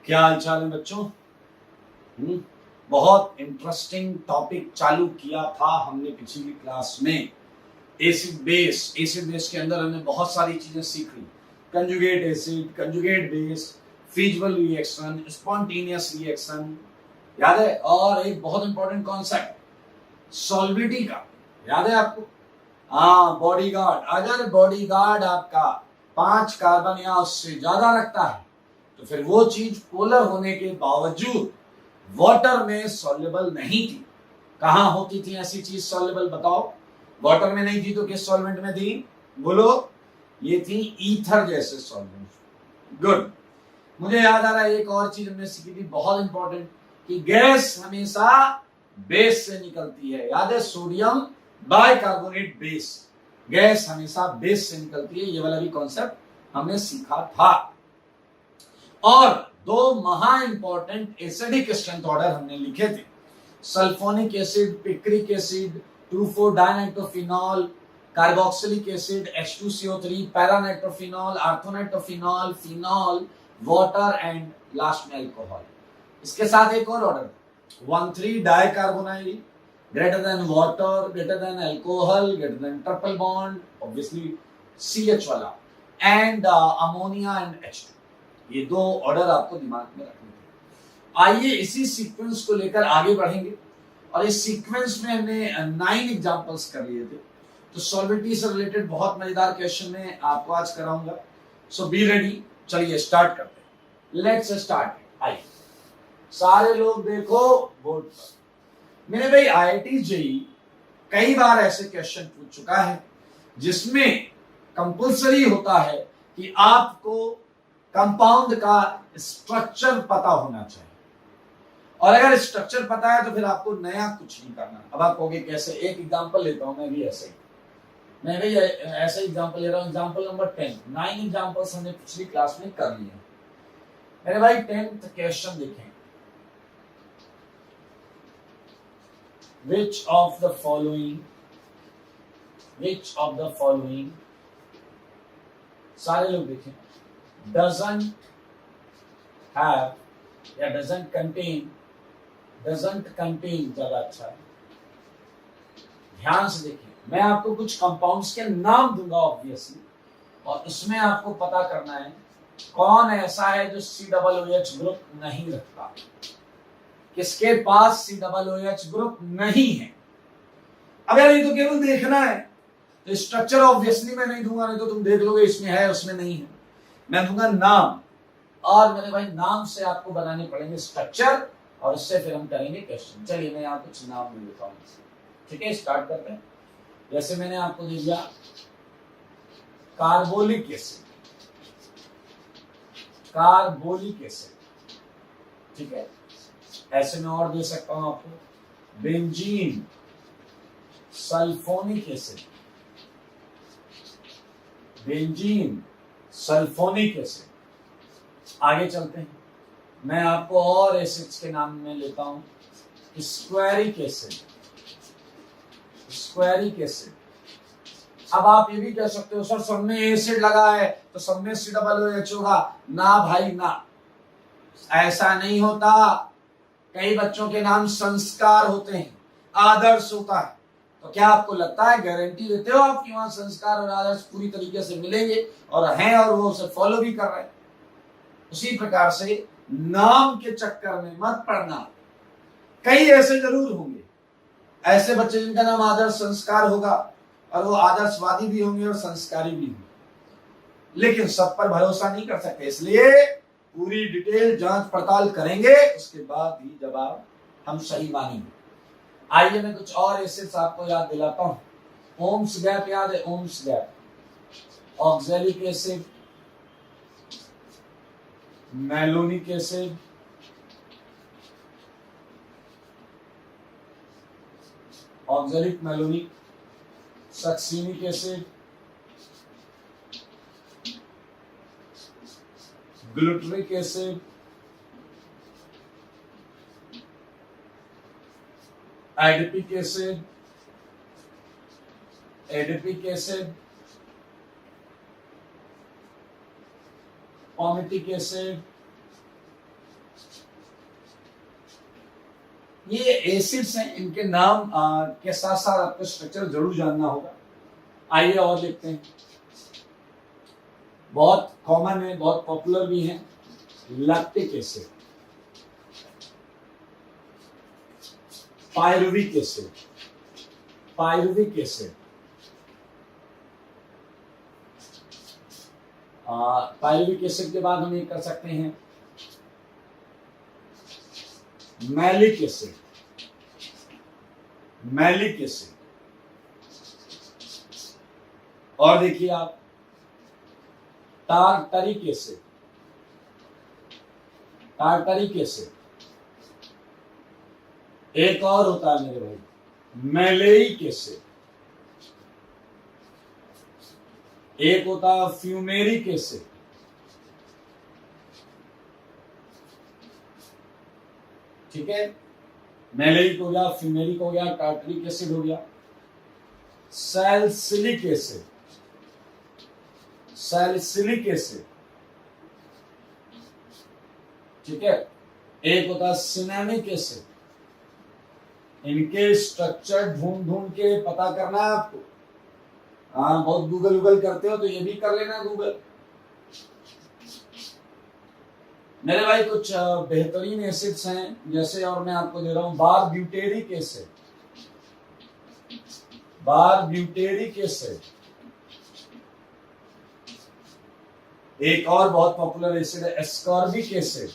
क्या हाल चाल है बच्चों। बहुत इंटरेस्टिंग टॉपिक चालू किया था हमने पिछली क्लास में। एसिड बेस के अंदर हमने बहुत सारी चीजें सीख ली। Conjugate acid, conjugate base, feasible reaction, spontaneous reaction, याद है। और एक बहुत इंपॉर्टेंट कॉन्सेप्ट सॉल्विटी का, याद है आपको। हाँ, बॉडीगार्ड। अगर बॉडीगार्ड आपका 5 कार्बन या उससे ज्यादा रखता है तो फिर वो चीज पोलर होने के बावजूद वाटर में सॉल्युबल नहीं थी। कहां होती थी ऐसी चीज सॉल्युबल, बताओ। वाटर में नहीं थी तो किस सॉल्वेंट में थी, बोलो। ये थी ईथर जैसे सॉल्वेंट। गुड। मुझे याद आ रहा है एक और चीज हमने सीखी थी बहुत इंपॉर्टेंट, कि गैस हमेशा बेस से निकलती है। याद है, सोडियम बाइकार्बोनेट बेस, गैस हमेशा बेस से निकलती है। ये वाला भी कॉन्सेप्ट हमने सीखा था। और 2 महा इंपॉर्टेंट एसिडिक स्ट्रेंथ ऑर्डर हमने लिखे थे, सल्फोनिक एसिड, पिक्रिक एसिड, 2,4-डाइनाइट्रोफिनॉल, carboxylic acid, H2CO3, paranitrophenol, orthonitrophenol, phenol, water and last में अल्कोहल। इसके साथ एक और ऑर्डर, 1,3-डाइकार्बोनाइल, greater than water, greater than alcohol, greater than triple bond, obviously CH वाला, एंड अमोनिया एंड H2। ये 2 order आपको दिमाग में रखने थे। आइए इसी सीक्वेंस को लेकर आगे बढ़ेंगे। और इस सीक्वेंस में हमने 9 एग्जांपल्स कर लिए थे। तो सॉल्विटी से रिलेटेड बहुत मजेदार क्वेश्चन में आपको आज कराऊंगा। सो बी रेडी। चलिए स्टार्ट करते हैं। Let's start. आइए सारे लोग देखो बोर्ड पर। मेरे भाई IIT JEE कई बार ऐसे क्वेश्चन पूछ चुका है जिसमें कंपल्सरी होता है कि आपको कंपाउंड का स्ट्रक्चर पता होना चाहिए। और अगर स्ट्रक्चर पता है तो फिर आपको नया कुछ नहीं करना। अब आप कहोगे कैसे, एक एग्जांपल लेता हूं मैं भी ऐसे ही। मैं भी ऐसे एग्जांपल ले रहा हूं। Example number 10। 9 एग्जांपल्स हमने पिछली क्लास में कर लिए। मेरे भाई 10th क्वेश्चन देखें। Which of the following सारे लोग देखें, doesn't have या doesn't contain ज्यादा अच्छा है। ध्यान से देखिए, मैं आपको कुछ कंपाउंड्स के नाम दूंगा ऑब्वियसली, और उसमें आपको पता करना है कौन ऐसा है जो COOH ग्रुप नहीं रखता, किसके पास COOH ग्रुप नहीं है। अब यार ये तो केवल देखना है, तो स्ट्रक्चर ऑब्वियसली मैं नहीं दूंगा, नहीं तो तुम देख लोगे इसमें है उसमें नहीं है। मैं दूंगा नाम, और मेरे भाई नाम से आपको बनाने पड़ेंगे स्ट्रक्चर, और उससे फिर हम करेंगे क्वेश्चन। चलिए मैं यहाँ कुछ नाम दे देता हूँ। ठीक है, स्टार्ट करते हैं। जैसे मैंने आपको दे दिया कार्बोलिक एसिड, ठीक है। ऐसे में और दे सकता हूं आपको बेंजीन, सल्फोनिक एसिड, आगे चलते हैं। मैं आपको और एसिड्स के नाम में लेता हूं, स्क्वेरिक एसिड। अब आप ये भी कह सकते हो सर सब में एसिड लगा है तो सब में COOH होगा। ना भाई ना, ऐसा नहीं होता। कई बच्चों के नाम संस्कार होते हैं, आदर्श होता है। तो क्या आपको लगता है, गारंटी देते हो आप कि वहां संस्कार और आदर्श पूरी तरीके से मिलेंगे और हैं और वो उसे फॉलो भी कर रहे हैं? उसी प्रकार से नाम के चक्कर में मत पड़ना। कई ऐसे जरूर होंगे, ऐसे बच्चे जिनका नाम आदर्श संस्कार होगा, और वो आदर्शवादी भी होंगे और संस्कारी भी होंगे, लेकिन सब पर भरोसा नहीं कर सकते। इसलिए पूरी डिटेल जांच पड़ताल करेंगे, उसके बाद ही जवाब हम सही मानेंगे। आइए मैं कुछ और एसिड्स आपको याद दिलाता हूं। ओम्स गैप याद है, OMS gap, oxalic acid, malonic acid, oxalic malonic, succinic acid, glutaric acid, adipic acid, palmitic acid, acids हैं, इनके नाम के साथ साथ आपको स्ट्रक्चर जरूर जानना होगा। आइए और देखते हैं। बहुत कॉमन है, बहुत पॉपुलर भी है। Lactic acid, pyruvic acid, pyruvic acid, pyruvic acid के बाद हम ये कर सकते हैं मैलिक एसिड, मैलिक एसिड। और देखिए आप टार्टरिक एसिड, टार्टरिक एसिड। एक और होता है मेरे भाई मैलेइक एसिड, एक होता है फ्यूमेरिक एसिड, ठीक है। मैलेइक हो गया, फ्यूमेरिक हो गया, टार्टरिक एसिड हो गया। सैलिसिलिक एसिड, सैलिसिलिक एसिड, ठीक है। एक होता है सिनेमिक एसिड। इनके स्ट्रक्चर ढूंढ ढूंढ के पता करना है आपको। बहुत गूगल करते हो तो ये भी कर लेना गूगल। मेरे भाई कुछ बेहतरीन एसिड्स हैं, जैसे और मैं आपको दे रहा हूं बारब्यूटेरिक एसिड, बारब्यूटेरिक एसिड। एक और बहुत पॉपुलर एसिड है एस्कॉर्बिक एसिड,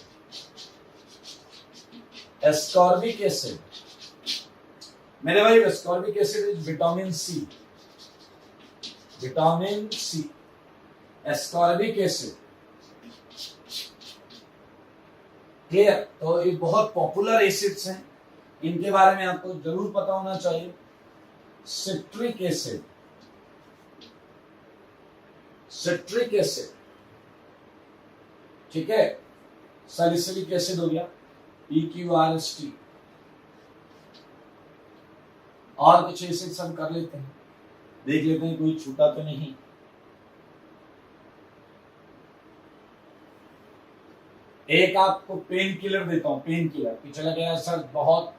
एस्कॉर्बिक एसिड। मेरे भाई ascorbic acid is vitamin C, vitamin C, ascorbic acid. Clear? तो ये बहुत पॉपुलर एसिड्स हैं, इनके बारे में आपको जरूर पता होना चाहिए। सिट्रिक एसिड, सिट्रिक एसिड, ठीक है। सैलिसिलिक एसिड हो गया, EQRST। और कुछ एसिड्स हम कर लेते हैं, देख लेते हैं कोई छूटा तो नहीं। एक आपको पेन किलर देता हूं, पेन किलर। पीछे लगे यार सर बहुत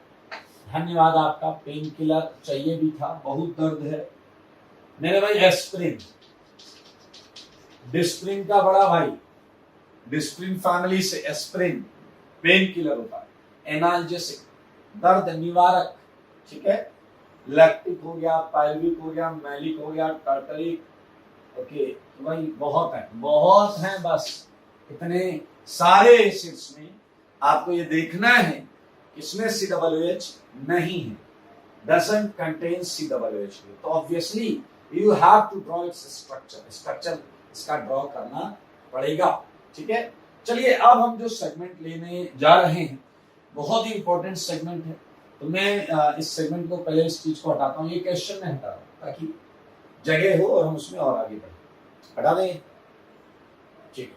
धन्यवाद आपका, पेन किलर चाहिए भी था, बहुत दर्द है। मेरे भाई एस्प्रिन, डिस्प्रिन का बड़ा भाई, डिस्प्रिन फैमिली से एस्प्रिन पेन किलर होता है, एनाल्जेसिक, दर्द निवारक, ठीक है। लैक्टिक हो गया, पायरुविक हो गया, मैलिक हो गया, टार्टरिक, ओके। तो भाई बहुत है, बहुत है। बस इतने सारे एसिड्स में आपको ये देखना है इसमें COOH नहीं है, doesn't contain COOH। तो obviously you have to draw its structure, structure इसका ड्रॉ करना पड़ेगा, ठीक है। चलिए अब हम जो सेगमेंट लेने जा रहे हैं बहुत ही इंपॉर्टेंट सेगमेंट है। तो मैं इस सेगमेंट को पहले इस चीज को हटाता हूँ, ये क्वेश्चन में हटा रहा हूँ ताकि जगह हो और हम उसमें और आगे बढ़े। हटा दें, ठीक है।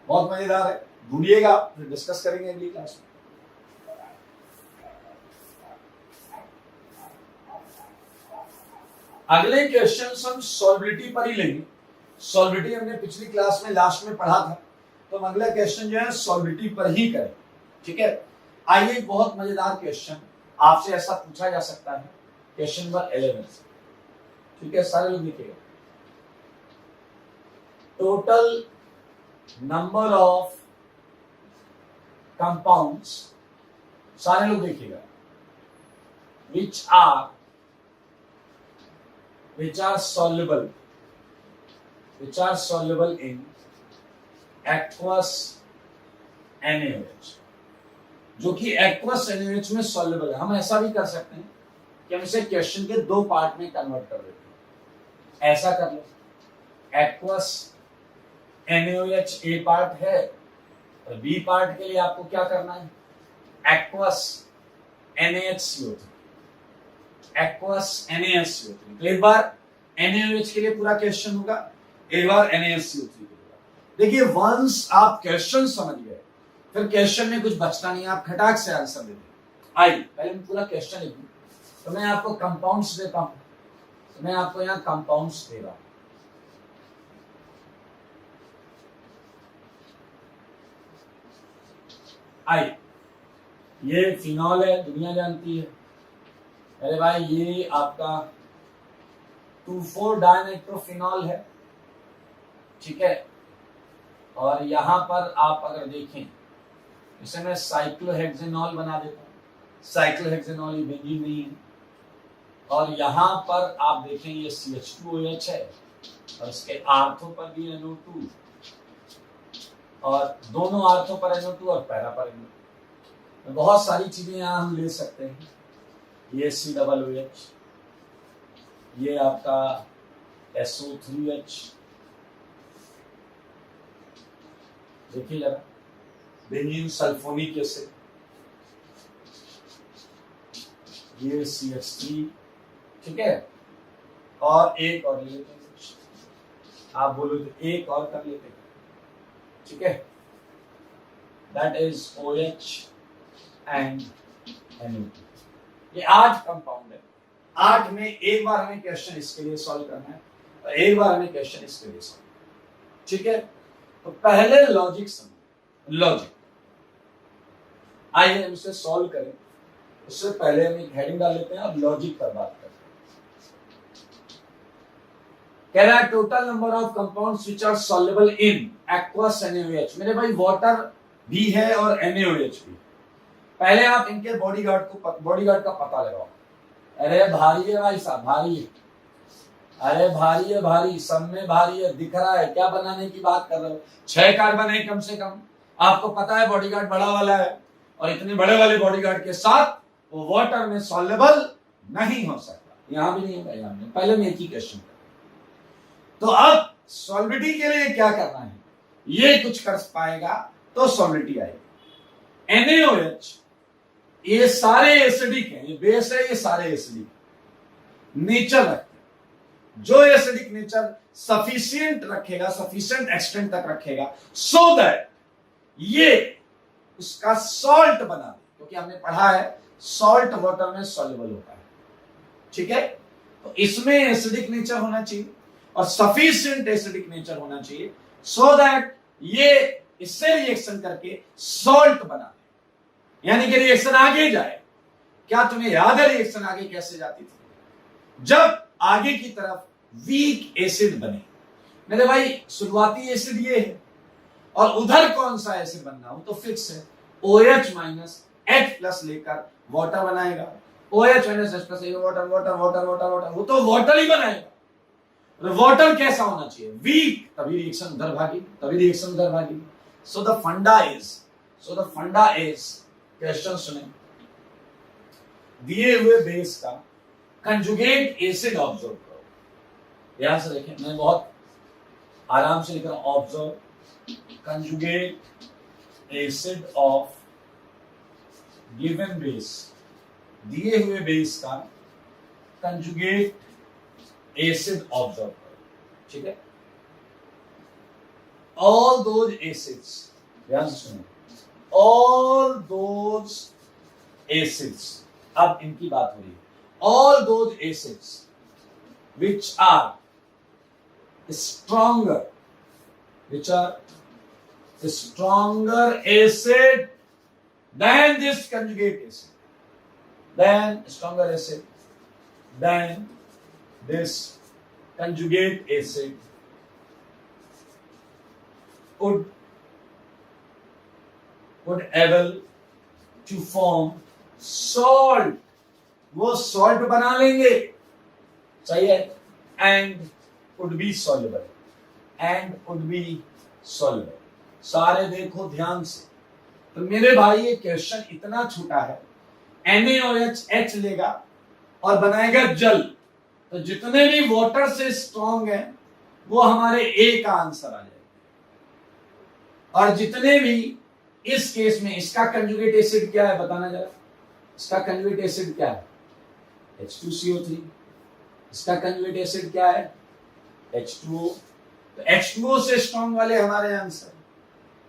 बहुत मजेदार है, ढूंढिएगा, फिर डिस्कस करेंगे अगली क्लास में। अगले क्वेश्चन हम सॉल्बिलिटी पर ही लेंगे। सॉल्बिलिटी हमने पिछली क्लास में लास्ट में पढ़ा था, तो हम अगला क्वेश्चन जो है सॉल्बिलिटी पर ही करें, ठीक है। आइए बहुत मजेदार क्वेश्चन आपसे ऐसा पूछा जा सकता है, क्वेश्चन नंबर 11, ठीक है। सारे लोग लिखिएगा, टोटल नंबर ऑफ कंपाउंड्स, सारे लोग देखिएगा, which are soluble in aqueous NaOH, जो कि एक्वस NaOH में सॉल्युबल है। हम ऐसा भी कर सकते हैं कि हम इसे क्वेश्चन के दो पार्ट में कन्वर्ट कर देते हैं। ऐसा कर लो, एक्वस NaOH ए पार्ट है और बी पार्ट के लिए आपको क्या करना है, एक्वस NaHCO3, एक्वस NaHCO3। तो एक बार NaOH के लिए पूरा क्वेश्चन होगा, एक बार NaHCO3 के लिए। देखिए वंस आप क्वेश्चन समझ गए फिर क्वेश्चन में कुछ बचता नहीं, आप खटाक से आंसर दे देंगे। आइए पहले मैं पूरा क्वेश्चन लिख दूं, तो मैं आपको कंपाउंड्स देता हूं, तो मैं आपको यहाँ कंपाउंड्स दे रहा हूं। आइए ये फिनॉल है, दुनिया जानती है। अरे भाई ये आपका 2,4 डायनाइट्रोफिनॉल है, ठीक है। और यहां पर आप अगर देखें, इसे मैं साइक्लोहेक्सेनॉल बना देता हूं। साइक्लोहेक्सेनॉल ये बेंजीन नहीं है। और यहां पर आप देखें ये CH2OH है और इसके आर्थो पर भी NO2 और दोनों आर्थो पर NO2 और पैरा पर NO2। बहुत सारी चीजें यहां हम ले सकते हैं। ये COOH, ये आपका SO3H, देखिए जरा, बेंजीन सल्फोनिक एसिड, ये CH3, ठीक है। और एक और लेते हैं, आप बोलो तो एक और कर लेते हैं, ठीक है। That is OH and NO2। ये 8 कंपाउंड है। 8 में एक बार हमें क्वेश्चन इसके लिए सॉल्व करना है और एक बार हमें क्वेश्चन इसके लिए सॉल्व, ठीक है। तो पहले लॉजिक समझो। लॉजिक, आइए हम इसे सॉल्व करें। उससे पहले हम एक हेडिंग डाल लेते हैं और लॉजिक पर बात करते हैं। कह रहा है total number of compounds which are soluble in aqueous NaOH। मेरे भाई वाटर भी है और NaOH भी। पहले आप इनके बॉडीगार्ड का पता लगाओ। अरे भारी है भाई साहब, भारी है। अरे भारी है, भारी, सब में भारी है, दिख रहा है। क्या बनाने की बात कर रहे हो? 6 कार्बन है कम से कम। आपको पता है बॉडीगार्ड बड़ा वाला है और इतने बड़े वाले बॉडीगार्ड के साथ वो वाटर में सॉल्युबल नहीं हो सकता। यहां भी नहीं होगा, यहां भी। पहले मैं एक ही क्वेश्चन कर, तो अब सॉल्विटी के लिए क्या करना है? ये कुछ कर पाएगा तो सॉल्विटी आएगी। NaOH, ये सारे एसिडिक हैं, ये बेस है, ये सारे एसिडिक नेचर रखते हैं। जो एसिडिक नेचर सफिशिएंट रखेगा, सफिशिएंट एक्सटेंट तक रखेगा, सो दैट ये उसका सॉल्ट बना दे, क्योंकि हमने पढ़ा है सॉल्ट वाटर में सॉल्युबल होता है, ठीक है। तो इसमें एसिडिक नेचर होना चाहिए और सफिशिएंट एसिडिक नेचर होना चाहिए, सो दैट ये इससे रिएक्शन करके सॉल्ट बना दे, यानी कि रिएक्शन आगे जाए। क्या तुम्हें याद है रिएक्शन आगे कैसे जाती थी? जब आगे की तरफ वीक एसिड बने। मेरे भाई शुरुआती एसिड ये है और उधर कौन सा एसिड बनना हो तो फिक्स है, OH माइनस H प्लस लेकर वाटर बनाएगा। OH minus H plus water water water water water, वो तो वाटर ही बनाएगा। वाटर कैसा होना चाहिए? वीक, तभी रिएक्शन उधर भागी, तभी रिएक्शन उधर भागी। सो द फंडा इज क्वेश्चन सुने, दिए हुए बेस का कंजुगेट एसिड ऑब्जर्व करो। ध्यान से देखें, मैं बहुत आराम से लिख रहा हूं। Observe conjugate acid of given base, दिए हुए बेस का कंजुगेट एसिड ऑब्जर्व करो, ठीक है। ऑल दोज एसिड्स, ध्यान से सुनो, ऑल दोज एसिड्स, अब इनकी बात हो रही है। All those acids which are stronger acid than this conjugate acid, than stronger acid than this conjugate acid would able to form salt, वो सॉल्ट बना लेंगे, सही है। And would be soluble, and would be soluble। सारे देखो ध्यान से। तो मेरे भाई ये क्वेश्चन इतना छोटा है, NaOH H लेगा और बनाएगा जल, तो जितने भी वाटर से स्ट्रॉन्ग है वो हमारे A का आंसर आ जाएगा। और जितने भी इस केस में, इसका कंजुगेट एसिड क्या है बताना जरा, इसका कंजुगेट एसिड क्या है? H2CO3। इसका कंजुगेट एसिड क्या है? H2O। तो H2O से स्ट्रॉन्ग वाले हमारे आंसर,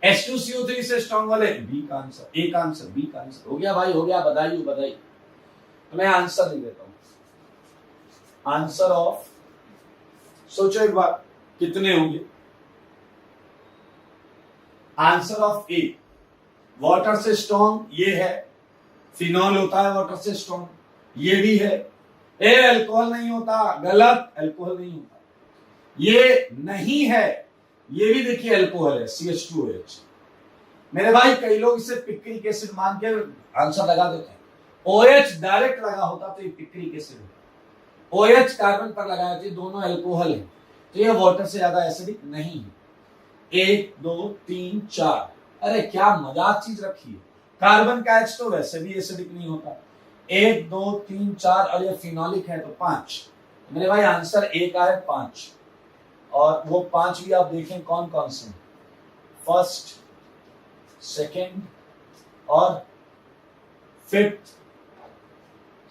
H2CO3 से स्ट्रॉन्ग वाले B का आंसर, A का आंसर, B का आंसर। हो गया भाई, हो गया, बधाई। तो मैं आंसर दे देता हूं। आंसर ऑफ, सोचो एक बार कितने होंगे। आंसर ऑफ ए, वाटर से स्ट्रॉन्ग ये है फिनॉल होता है वाटर से स्ट्रॉन्ग, ये भी है। ए अल्कोहल नहीं होता, गलत, अल्कोहल नहीं होता, ये नहीं है। ये भी देखिए अल्कोहल है, CH2OH। मेरे भाई कई लोग इसे पिक्रिक एसिड मान के आंसर लगा देते हैं। OH डायरेक्ट लगा होता तो ये पिक्रिक एसिड होता, OH कार्बन पर लगाया तो दोनों अल्कोहल है, तो ये वाटर से ज्यादा एसिडिक नहीं है। 1 2 3 4, अरे क्या मजाक चीज रखी है। कार्बन का H तो वैसे भी एसिडिक नहीं होता। 1 2 3 4, और ये फिनोलिक है तो 5। मेरे भाई आंसर A का है 5। और वो 5 भी आप देखें कौन कौन से, फर्स्ट, सेकेंड और फिफ्थ,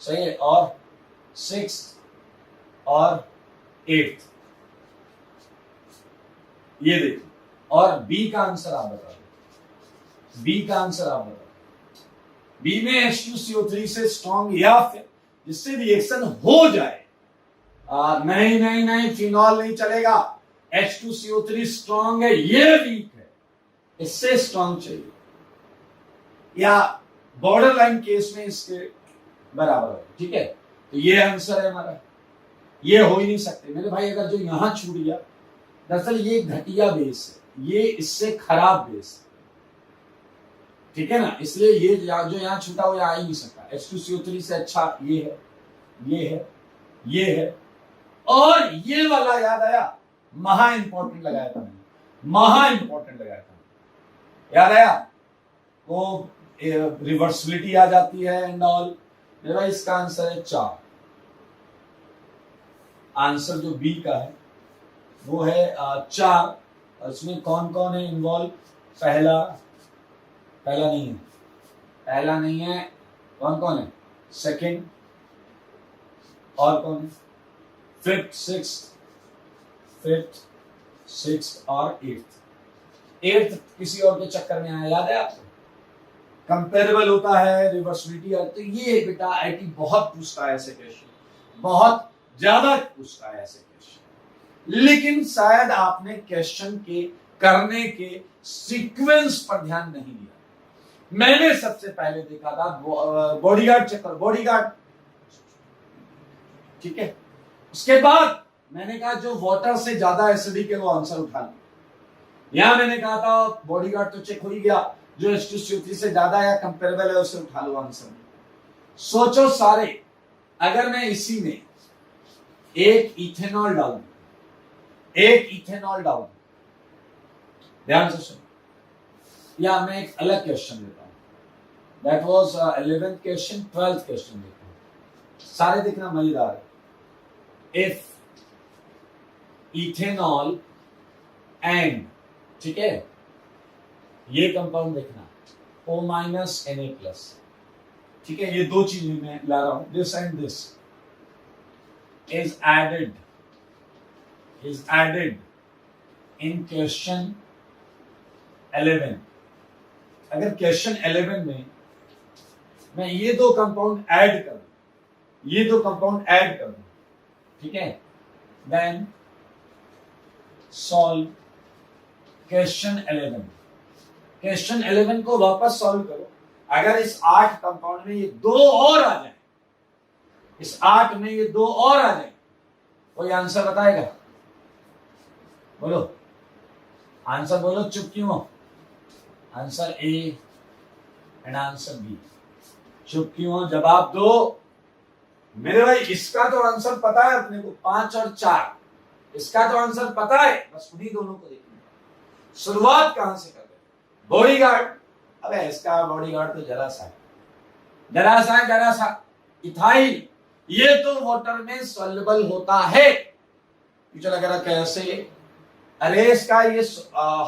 सही है, और सिक्स्थ और एट्थ, ये देखिए। और बी का आंसर आप बता दो, बी का आंसर आप बता दो। बी में H2CO3 से स्ट्रॉन्ग या फिर जिससे रिएक्शन हो जाए, नहीं नहीं नहीं, फिनॉल नहीं चलेगा, H2CO3 स्ट्रॉन्ग है, ये वीक है, इससे स्ट्रॉन्ग चाहिए, या बॉर्डर लाइन केस में इसके बराबर है, ठीक है। तो ये आंसर है हमारा, ये हो ही नहीं सकते मेरे भाई। अगर जो यहां छूट गया, दरअसल ये घटिया बेस है, ये इससे खराब बेस है, ठीक है ना, इसलिए ये जो यहां छूटा वो आ ही नहीं सकता। H2CO3 से अच्छा ये है, ये है, ये है, और ये वाला याद आया, महा इंपॉर्टेंट लगाया था मैंने, महा इंपॉर्टेंट लगाया था, याद आया, वो रिवर्सिबिलिटी आ जाती है एंड ऑल। मेरा इसका आंसर है 4। आंसर जो बी का है वो है 4। और इसमें कौन कौन है इन्वॉल्व, पहला नहीं है, पहला नहीं है, कौन कौन है, सेकंड, और कौन है, फिफ्थ, सिक्स्थ और एट्थ किसी और के चक्कर में आया, याद है आपको, कंपेरेबल होता है, रिवर्सिबिलिटी है। तो ये बेटा आईटी बहुत पूछता है ऐसे क्वेश्चन, बहुत ज्यादा पूछता है ऐसे क्वेश्चन, लेकिन शायद आपने क्वेश्चन के करने के सीक्वेंस पर ध्यान नहीं दिया। मैंने सबसे पहले देखा था बॉडीगार्ड चक्कर, बॉडीगार्ड, ठीक है, उसके बाद मैंने कहा जो वाटर से ज्यादा एसिडिक है वो आंसर उठा लो। यहां मैंने कहा था बॉडीगार्ड तो चेक हो ही गया, जो H2CO3 से ज्यादा या कंपेरेबल है उसे उठा लो आंसर में। सोचो सारे, अगर मैं इसी में एक इथेनॉल डालूं, ध्यान से सुनो, या मैं एक अलग क्वेश्चन देता हूं, that was 11th question, 12th question देता हूं, सारे देखना मजेदार है। इफ इथेनॉल एंड, ठीक है, ये कंपाउंड देखना O- Na+, ठीक है, ये दो चीजें मैं ला रहा हूं, this and this is added in question 11। अगर क्वेश्चन 11 में मैं ये दो कंपाउंड ऐड करूं, ठीक है, देन सॉल्व क्वेश्चन 11। क्वेश्चन 11 को वापस सॉल्व करो। अगर इस 8 कंपाउंड में ये 2 और आ जाए, इस 8 में ये 2 और आ जाए, कोई आंसर बताएगा? बोलो आंसर, बोलो, चुप क्यों हो? Answer A and answer B, चुप क्यों हो? जवाब दो मेरे भाई। इसका तो आंसर पता है अपने को, 5 और 4, इसका तो आंसर पता है, बस उन्हीं दोनों को देखना। शुरुआत कहां से कर रहे? बॉडीगार्ड। अबे इसका बॉडीगार्ड तो जरा सा इथाइल, ये तो वाटर में सॉल्युबल होता है। चला कह रहा कैसे? अरे इसका ये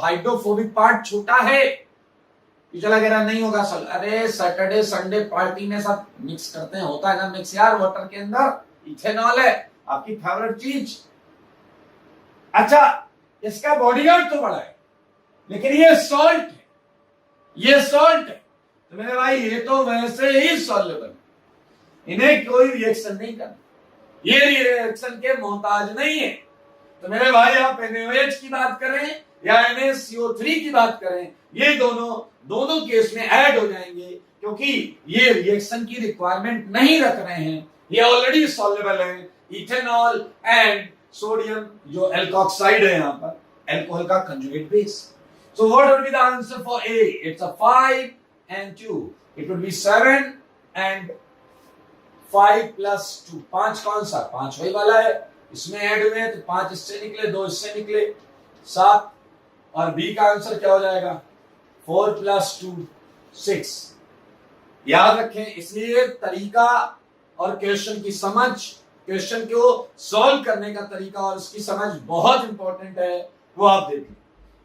हाइड्रोफोबिक पार्ट छोटा है, चला कह रहा नहीं होगा सॉल्व। अरे सैटरडे संडे पार्टी में सब मिक्स करते हैं, होता है ना मिक्स यार, वाटर के अंदर इथेनॉल है, आपकी फेवरेट चीज। अच्छा, इसका बॉडीगार्ड तो बड़ा है, लेकिन ये सॉल्ट है, तो मेरे भाई ये तो वैसे ही सॉल्युबल, इन्हें कोई रिएक्शन नहीं करना, ये रिएक्शन के मोहताज नहीं है। तो मेरे भाई आप NaOH की बात करें या NaCO3 की बात करें, ये दोनों केस में ऐड हो जाएंगे। क्योंकि ये रिएक्शन की रिक्वायरमेंट नहीं रख रहे हैं, ये ऑलरेडी सॉल्युबल है। इथेनॉल एंड सोडियम जो एल्कोक्साइड है यहाँ पर, एल्कोहल का conjugate base. So what would be the answer for a? It's a 5 and 2. It would be 7 and 5 plus 2. 5 कौन सा? 5 वही वाला है, इसमें ऐड हुए हैं तो 5 इससे निकले, 2 इससे निकले, 7। और बी का आंसर क्या हो जाएगा? 4 plus 2 6। याद रखें, इसलिए तरीका और क्वेश्चन की समझ, क्वेश्चन को सॉल्व करने का तरीका और उसकी समझ बहुत इंपॉर्टेंट है, वो आप देखें।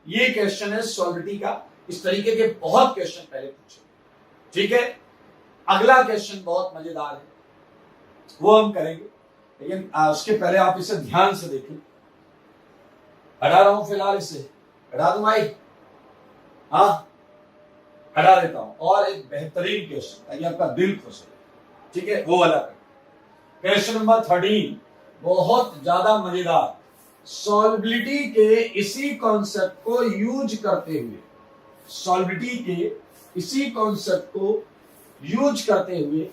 ये क्वेश्चन है सॉलिडिटी का, इस तरीके के बहुत क्वेश्चन पहले पूछे, ठीक है। अगला क्वेश्चन बहुत मजेदार है, वो हम करेंगे, लेकिन उसके पहले आप इसे ध्यान से देखें। हटा रहा हूं फिलहाल, इसे हटा दूं भाई, हाँ हटा देता हूं। और एक बेहतरीन क्वेश्चन ताकि आपका दिल खुश हो, ठीक है, वो वाला क्वेश्चन नंबर 13, बहुत ज्यादा मजेदार। सॉल्बिलिटी के इसी कॉन्सेप्ट को यूज करते हुए, सॉल्बिलिटी के इसी कॉन्सेप्ट को यूज करते हुए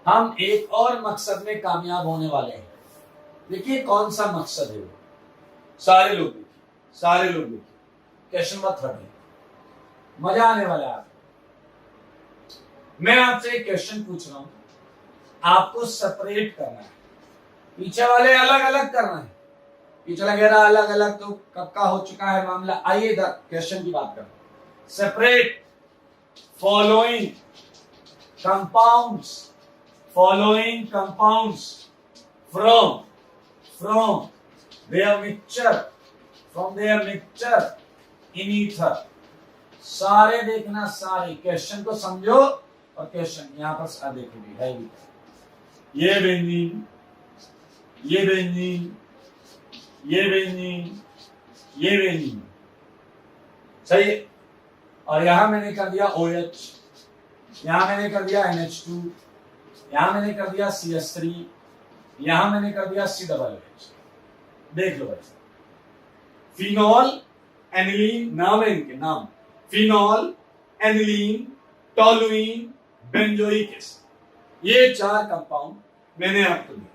हम एक और मकसद में कामयाब होने वाले हैं। देखिए कौन सा मकसद है वो, सारे लोग देखिए, सारे लोग देखिए। क्वेश्चन नंबर 13, मजा आने वाला है। मैं आपसे एक क्वेश्चन पूछ रहा हूं, आपको सेपरेट करना है, पीछे वाले अलग अलग करना है, पीछे वगैरह अलग अलग तो कब का हो चुका है मामला। आइए क्वेश्चन की बात करें। Separate following compounds from their mixture in ether। सारे देखना, सारे क्वेश्चन को समझो और क्वेश्चन यहां पर देखो भी है, ये बेंजीन, ये बेंजीन, ये बेंजीन, ये बेंजीन, सही है। और यहां मैंने कर दिया OH, यहां मैंने कर दिया NH2, यहां मैंने कर दिया CH3, यहां मैंने कर दिया COOH। देख लो बच्चे, फिनॉल, एनिलीन, नाम है इनके, नाम phenol, aniline, toluene, benzoic acid, ये 4 कंपाउंड मैंने आपको दिया।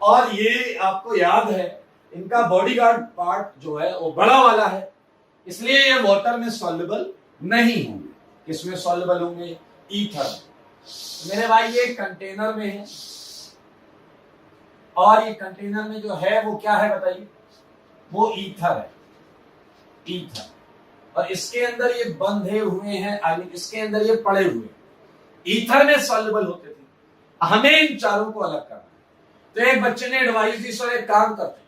और ये आपको याद है, इनका बॉडीगार्ड पार्ट जो है वो बड़ा वाला है, इसलिए ये वाटर में सॉल्युबल नहीं होंगे। किसमें सॉल्युबल होंगे? ईथर। मेरे भाई ये कंटेनर में है, और ये कंटेनर में जो है वो क्या है बताइए? वो ईथर है, ईथर। और इसके अंदर ये बंधे हुए हैं, आई मीन इसके अंदर ये पड़े हुए ईथर में सॉल्युबल होते थे। हमें इन चारों को अलग करना है। तो एक बच्चे ने एडवाइस दी, सर एक काम करते,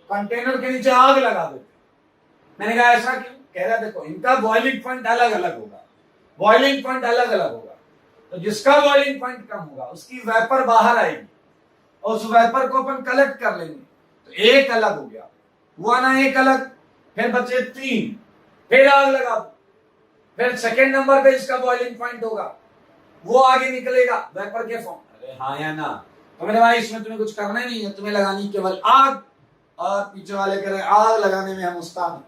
कंटेनर के नीचे आग लगा देते। मैंने कहा ऐसा क्यों? कह रहा देखो इनका बॉइलिंग पॉइंट अलग अलग होगा, बॉइलिंग पॉइंट अलग अलग होगा, तो जिसका बॉइलिंग पॉइंट कम होगा उसकी वेपर बाहर आएगी और उस वेपर को अपन कलेक्ट कर लेंगे, तो एक अलग हो गया, हुआ ना एक अलग। फिर बचे 3, फिर आग लगा दो, फिर सेकेंड नंबर पे इसका बॉइलिंग पॉइंट होगा, वो आगे निकलेगा वेपर के फॉर्म। अरे हाँ या ना? तो मेरे भाई इसमें तुम्हें कुछ करना नहीं है, तुम्हें लगानी केवल आग। और पीछे वाले कह रहे आग लगाने में हम उस्ताद।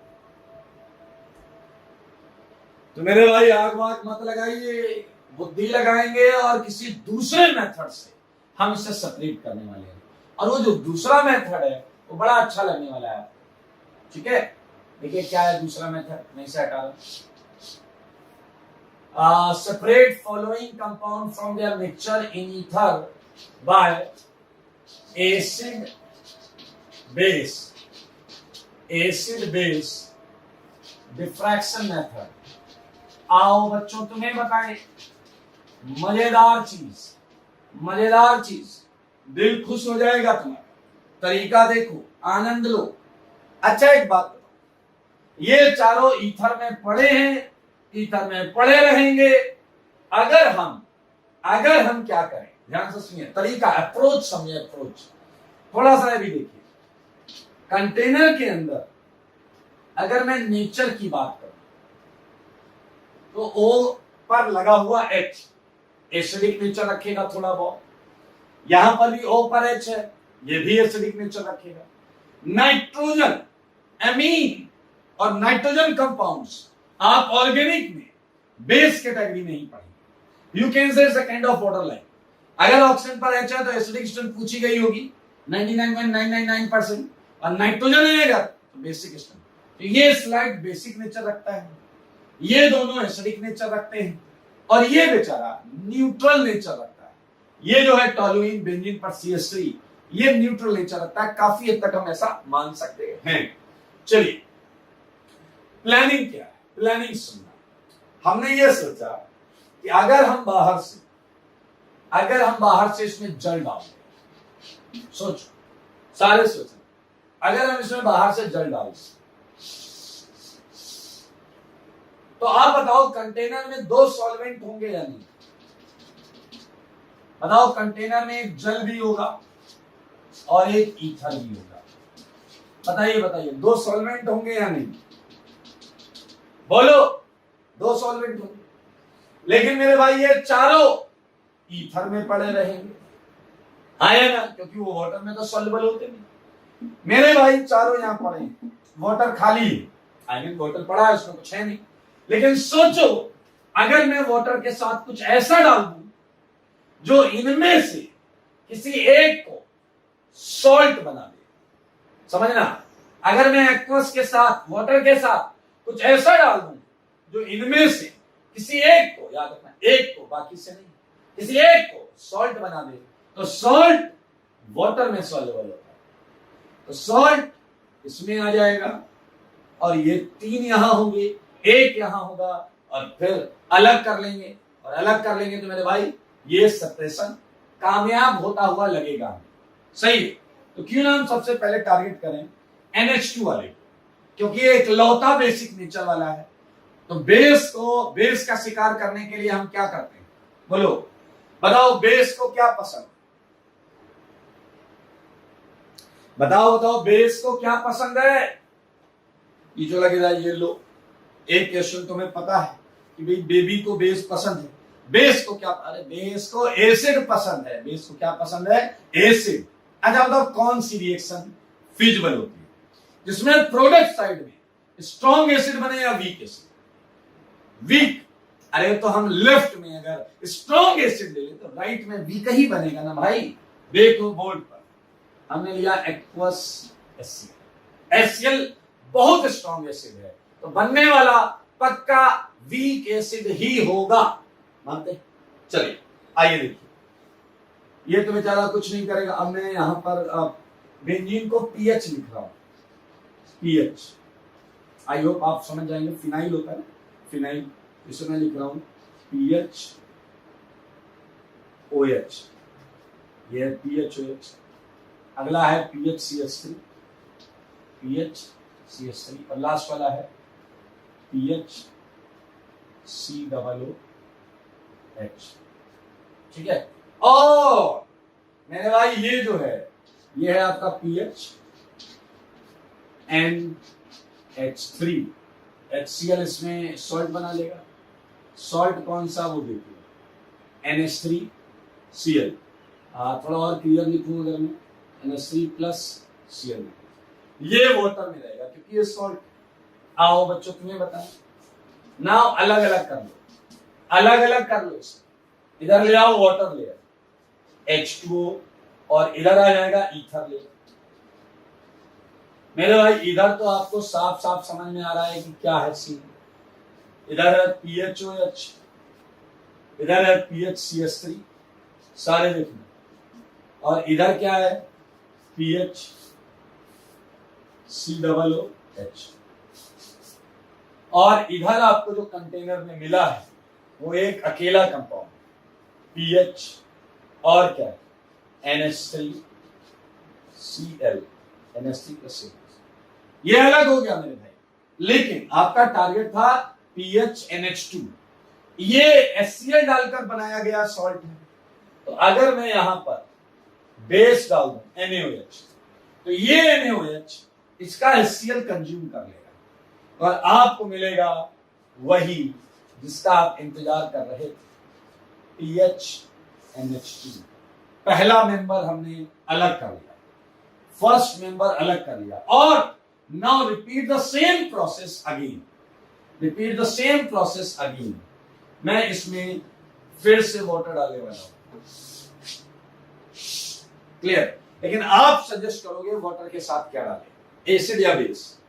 तो मेरे भाई आग वाग मत लगाइए, बुद्धि लगाएंगे और किसी दूसरे मेथड से हम इसे सेपरेट करने वाले हैं। और वो जो दूसरा मेथड है वो बड़ा अच्छा लगने वाला है, ठीक है। देखिए क्या है दूसरा मेथड, मैं इसे हटा रहा हूं। Separate following compound from their mixture in ether by acid base diffraction method. आओ बच्चों तुम्हें बताएं, मजेदार चीज, दिल खुश हो जाएगा तुम्हारा। तरीका देखो, आनंद लो। अच्छा एक बात बताओ, ये चारों ईथर में पड़े हैं, ईथर में पड़े रहेंगे। अगर हम क्या करें, ध्यान से सुनिए, तरीका, अप्रोच समझिए, अप्रोच थोड़ा सा भी देखिए। कंटेनर के अंदर अगर मैं नेचर की बात करूं तो ओ पर लगा हुआ H एसिडिक नेचर रखेगा थोड़ा बहुत, यहां पर भी O पर H है, ये भी एसिडिक नेचर रखेगा। नाइट्रोजन, एमीन और नाइट्रोजन कंपाउंड्स आप ऑर्गेनिक में बेस कैटेगरी में ही पढ़ेंगे। You can say it's a kind of water line. अगर ऑक्सीजन पर H है तो एसिडिक स्ट्रेंथ पूछी गई होगी 99.999% और नाइट्रोजन है अगर तो बेसिक स्ट्रेंथ। तो ये स्लाइड बेसिक नेचर रखता है, ये दोनों एसिडिक नेचर रखते हैं और ये बेचारा न्यूट्रल नेचर रखता है। ये जो है टोलुइन बेंजीन पर CH3 ये न्यूट्रल नेचर रखता है। काफी हद तक हम ऐसा मान सकते हैं। चलिए प्लानिंग क्या है, प्लानिंग सुनना। हमने ये सोचा कि अगर हम बाहर से इसमें जल डाल दें, सोचो सारे सोचो, अगर हम इसमें बाहर से जल डाल दें तो आप बताओ कंटेनर में 2 सॉल्वेंट होंगे या नहीं? बताओ कंटेनर में एक जल भी होगा और एक ईथर भी होगा। बताइए 2 सॉल्वेंट होंगे या नहीं? बोलो 2 सॉल्वेंट होंगे। लेकिन मेरे भाई ये चारों ईथर में पड़े रहेंगे, आया ना, क्योंकि वो वाटर में तो सॉल्युबल होते नहीं। मेरे भाई चारों यहां पड़े हैं, वाटर खाली है, आई मीन वाटर पड़ा है, उसमें कुछ है नहीं। लेकिन सोचो अगर मैं वाटर के साथ कुछ ऐसा डाल दूं जो इनमें से किसी एक को सॉल्ट बना दे, समझना, अगर मैं एक्वस के साथ वाटर के साथ कुछ ऐसा डाल दूं जो इनमें से किसी एक को, याद रखना एक को, बाकी से नहीं, किसी एक को सॉल्ट बना दे तो सॉल्ट वाटर में सॉल्युबल होता है, तो सॉल्ट इसमें आ जाएगा और ये 3 यहां होंगे, एक यहां होगा और फिर अलग कर लेंगे और अलग कर लेंगे तो मेरे भाई ये सेपरेशन कामयाब होता हुआ लगेगा। सही है। तो क्यों ना हम सबसे पहले टारगेट करें NH2 वाले, क्योंकि ये इकलौता बेसिक नेचर वाला है। तो बेस का शिकार करने के लिए हम क्या करते हैं? बोलो, बताओ बेस को क्या पसंद? बताओ बेस को क्या पसंद है? ये जो लगेगा ये लो, एक क्वेश्चन तुम्हें पता है कि भाई बेबी को बेस पसंद है। बेस को क्या? अरे बेस को एसिड पसंद है। बेस को क्या पसंद है? एसिड। अच्छा बताओ कौन सी रिएक्शन फिजिबल होती है जिसमें प्रोडक्ट साइड में स्ट्रॉन्ग एसिड बने या वीक एसिड? वीक। अरे तो हम लेफ्ट में अगर स्ट्रॉन्ग एसिड ले ले तो राइट में वीक ही बनेगा ना भाई। देखो बोर्ड पर हमने लिया एक्वस HCl। HCl बहुत स्ट्रॉन्ग एसिड है तो बनने वाला पक्का वीक एसिड ही होगा, मानते? चलिए आइए देखिए, ये तो बेचारा कुछ नहीं करेगा। अब मैं यहां पर बेंजीन को पीएच लिख रहा हूं, पीएच। आई होप आप समझ जाएंगे। फिनाइल होता है ना, फिनाइल, इसे मैं लिख रहा हूं पीएच OH, ये पीएच OH। अगला है पीएच CH3, पीएच CH3 और लास्ट वाला है पीएच COOH। ठीक है। और मेरे भाई ये जो है ये है आपका पीएच NH3। HCl इसमें सॉल्ट बना लेगा। सॉल्ट कौन सा? वो देखिए NH3Cl। थोड़ा और क्लियर लिखूं अगर मैं NH3 प्लस Cl, ये वाटर में रहेगा क्योंकि ये सॉल्ट। आओ बच्चों तुम्हें बताएं ना, अलग अलग कर लो, अलग अलग कर लो इसे। इधर ले आओ वाटर लेयर H2O और इधर आ जाएगा ईथर लेयर। मेरे भाई इधर तो आपको साफ साफ समझ में आ रहा है कि क्या है सीन। इधर है PHOH, इधर है PHCH3, सारे देखना। और इधर क्या है? PHCOOH। और इधर आपको जो कंटेनर में मिला है वो एक अकेला कंपाउंड पीएच और क्या है? NH3Cl, NH3+Cl। ये अलग हो गया मेरे भाई, लेकिन आपका टारगेट था PHNH2। ये HCl डालकर बनाया गया सॉल्ट है। तो अगर मैं यहां पर बेस डाल दूं NaOH तो ये NaOH इसका HCl कंज्यूम कर लेगा और आपको मिलेगा वही जिसका आप इंतजार कर रहे थे, PHNH2। पहला मेंबर हमने अलग कर लिया, फर्स्ट मेंबर अलग कर लिया। और now repeat the same process again, repeat the same process again. मैं इसमें फिर से वाटर डालने वाला हूं। क्लियर? लेकिन आप सजेस्ट करोगे वाटर के साथ क्या डालें, एसिड या बेस?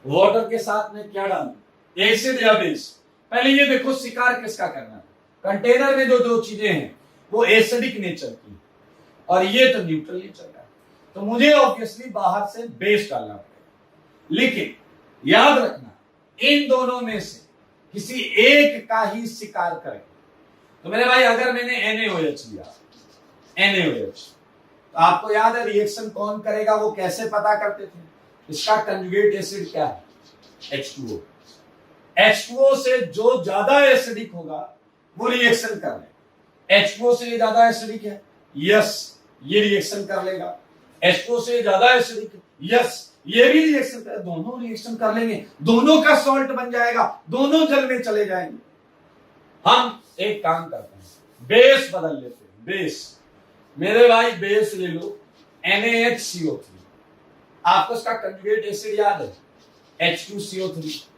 वाटर के साथ में क्या डालूं, एसिड या बेस? पहले ये देखो शिकार किसका करना है। कंटेनर में जो दो चीजें हैं वो एसिडिक नेचर की और ये तो न्यूट्रल नेचर का, तो मुझे ऑब्वियसली बाहर से बेस डालना पड़ेगा। लेकिन याद रखना इन दोनों में से किसी एक का ही शिकार करें। तो मेरे भाई अगर मैंने NaOH लिया, NaOH, तो आपको याद है रिएक्शन कौन करेगा, वो कैसे पता करते थे? इसका कंजुगेट एसिड क्या है? H2O। H2O से जो ज्यादा एसिडिक होगा वो रिएक्शन कर ले। H2O से ज्यादा एसिडिक है, यस ये रिएक्शन कर लेगा। H2O से ज्यादा एसिडिक, यस ये भी रिएक्शन कर, दोनों रिएक्शन कर लेंगे, दोनों का सॉल्ट बन जाएगा, दोनों जल में चले जाएंगे। हम एक काम करते हैं, बेस बदल लेते हैं। बेस मेरे भाई बेस ले लो NaHCO3, आपको इसका कंजुगेट एसिड याद है H2CO3।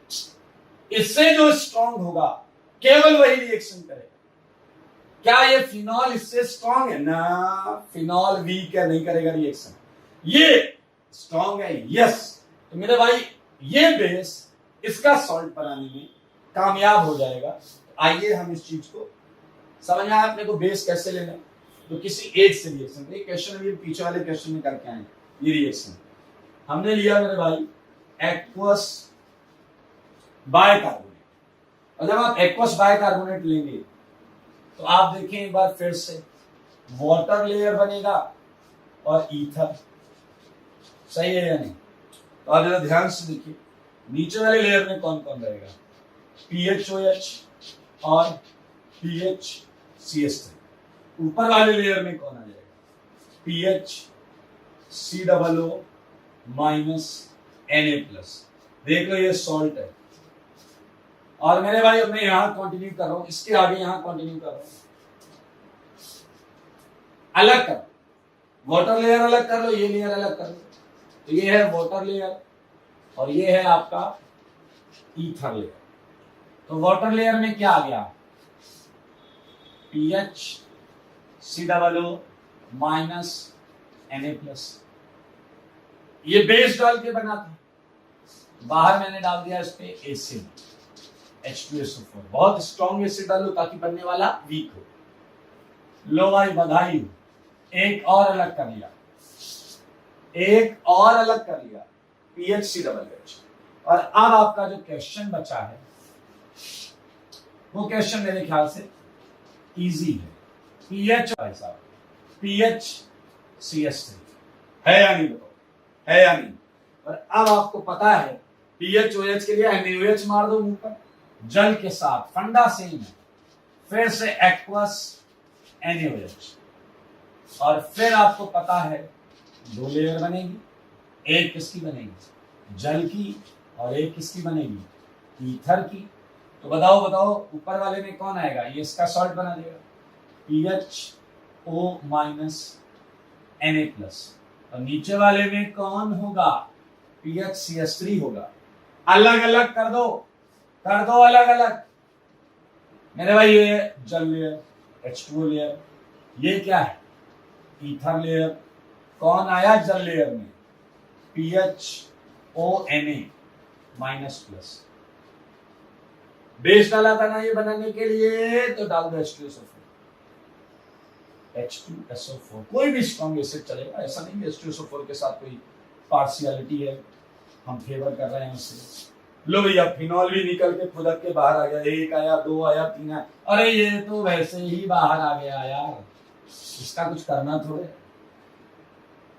इससे जो स्ट्रॉन्ग होगा केवल वही रिएक्शन करेगा। क्या ये फिनॉल इससे स्ट्रॉन्ग है? ना, फिनॉल वीक है, नहीं करेगा रिएक्शन। ये स्ट्रॉन्ग है, यस। तो मेरे भाई ये बेस इसका सॉल्ट बनाने में कामयाब हो जाएगा। आइए हम इस चीज को समझ आए अपने को बेस कैसे लेना है। तो किसी एक से रिएक्शन, ये क्वेश्चन भी पीछे वाले क्वेश्चन में करके आए, ये रिएक्शन हमने लिया मेरे भाई एक्वस बाइकार्बोनेट। और जब आप एक्वस बाइकार्बोनेट लेंगे तो आप देखें एक बार फिर से वाटर लेयर बनेगा और ईथर, सही है या नहीं? तो आप जरा ध्यान से देखिए नीचे वाले लेयर में कौन कौन रहेगा, PHOH और PHCS3। ऊपर वाले लेयर में कौन आ जाएगा, PHCOO माइनस Na+। देख लो ये सॉल्ट है। और मेरे भाई अब मैं यहां कंटिन्यू कर रहा हूं, इसके आगे यहां कंटिन्यू कर रहा हूं। अलग कर, वाटर लेयर अलग कर लो, ये लेयर अलग कर लो। तो ये है वाटर लेयर और ये है आपका ईथर लेयर। तो वाटर लेयर में क्या आ गया, PHCOO माइनस Na+। ये बेस डाल के बना था, बाहर मैंने डाल दिया इस पे एसिड H2SO4। बहुत स्ट्रॉन्ग एसिड डालो ताकि बनने वाला वीक हो। लो भाई बधाई हो, एक और अलग कर लिया, एक और अलग कर लिया PHCOOH। और अब आपका जो क्वेश्चन बचा है वो क्वेश्चन मेरे ख्याल से इजी है। PHCS3 है या नहीं, बताओ है या नहीं? और अब आपको पता है PHOH के लिए NaOH मार दो मुंह पर, जल के साथ फंडा सेम है, फिर से एक्वस NaOH। और फिर आपको पता है दो लेयर बनेगी, एक किसकी बनेगी, जल की, और एक किसकी बनेगी, ईथर की। तो बताओ बताओ ऊपर वाले में कौन आएगा, ये इसका सॉल्ट बना देगा PHO माइनस Na+। और नीचे वाले में कौन होगा, PHCS3 होगा। अलग अलग कर दो अलग अलग। मेरे भाई ये जल लेयर H2O लेयर, ये क्या है ईथर लेयर। कौन आया जल लेयर में, PHONA माइनस+। बेस डाला था ना ये बनाने के लिए, तो डाल दो H2SO4। कोई भी स्ट्रॉन्ग एसिड चलेगा, ऐसा नहीं है H2SO4 के साथ कोई पार्शियलिटी है, हम फेवर कर रहे हैं उससे। लो भैया फिनॉल भी निकल के खुदक के बाहर आ गया, एक आया, दो आया, तीन आया। अरे ये तो वैसे ही बाहर आ गया यार, इसका कुछ करना थोड़े।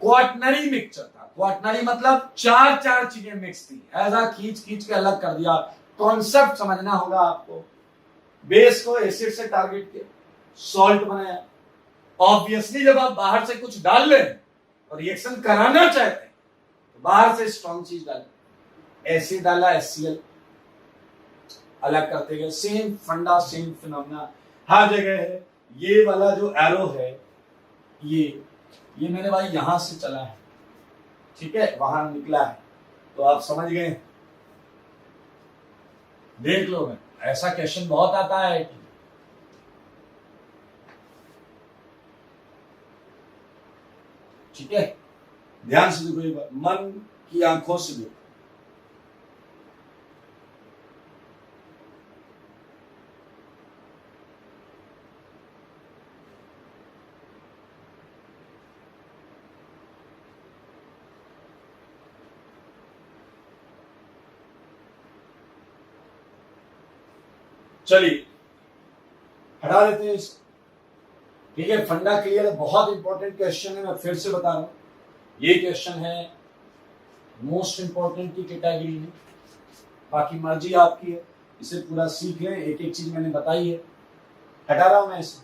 क्वाटनरी मिक्सचर था, क्वाटनरी मतलब चार चार चीजें मिक्स थी, ऐसा खींच खींच के अलग कर दिया। कॉन्सेप्ट समझना होगा आपको। बेस को एसिड से टारगेट किया, सॉल्ट बनाया। ऑब्वियसली जब आप बाहर से कुछ डाल रहे हैं और रिएक्शन कराना चाहते हैं तो बाहर से स्ट्रॉन्ग चीज डालें। एसिड डाला HCl, अलग करते गए, सेम फंडा सेम फिनोमेना हर जगह है। ये वाला जो एरो है ये मेरे भाई यहां से चला है, ठीक है, वहां निकला है, तो आप समझ गए। देख लो मैं ऐसा क्वेश्चन बहुत आता है कि ठीक है, ध्यान से देखो एक बार, मन की आंखों से देखो। चलिए हटा देते हैं इसको। ठीक है, फंडा क्लियर है, बहुत इंपॉर्टेंट क्वेश्चन है, मैं फिर से बता रहा हूं, ये क्वेश्चन है मोस्ट इंपॉर्टेंट की कैटेगरी में। बाकी मर्जी आपकी है, इसे पूरा सीख लें, एक एक चीज मैंने बताई है। हटा रहा हूं मैं इसे।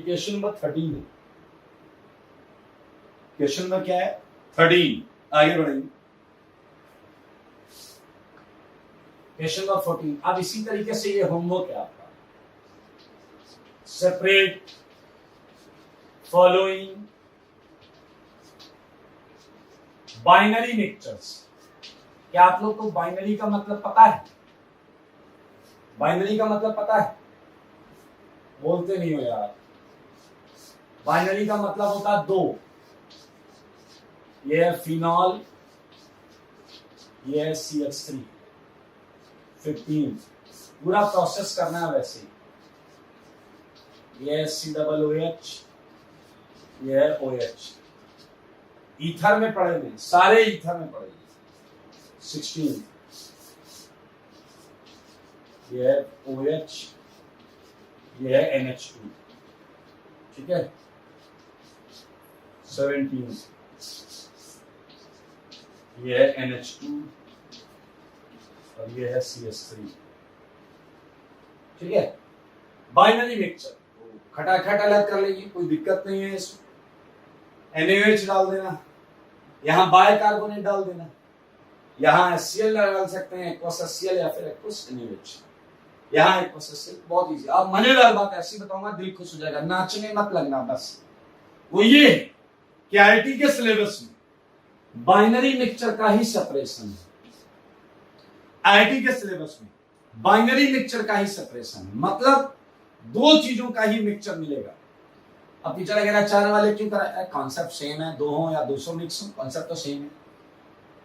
क्वेश्चन नंबर 13 है। क्वेश्चन नंबर क्या है? 13। आगे बढ़ेंगे। Question number 14। अब इसी तरीके से ये होमवर्क है आपका। Separate following binary mixtures. क्या आप लोग को बाइनरी का मतलब पता है? बाइनरी का मतलब पता है? बोलते नहीं हो यार। बाइनरी का मतलब होता है दो, ये है फिनॉल, ये है CH3 15। पूरा प्रोसेस करना है वैसे ही। ये है COOH, ये है OH। ईथर में पड़े हुए, सारे ईथर में पड़े हुए। 16, ये है OH, ये है NH2। ठीक है, 17, ये है NH2 और ये है CH3। ठीक है, बाइनरी मिक्सचर खटाखट अलग कर लेंगे, कोई दिक्कत नहीं है इसमें। NaOH डाल देना, यहाँ बाइकार्बोनेट डाल देना, यहाँ HCl डाल सकते हैं, एक्वस HCl या फिर एक्वस NaOH। यहाँ एक्वस HCl, बहुत इजी। अब मजेदार बात ऐसी बताऊंगा, दिल खुश हो जाएगा, नाचने मत लगना। बस वो ये है कि IIT के सिलेबस में बाइनरी मिक्सचर का ही सेपरेशन है। IIT के सिलेबस में बाइनरी मिक्सचर का ही सेपरेशन है, मतलब दो चीजों का ही मिक्सचर मिलेगा। अब टीचर अगर 4 वाले क्यों करा? कॉन्सेप्ट सेम है, 2 हो या 200 मिक्स हो, कॉन्सेप्ट तो सेम है।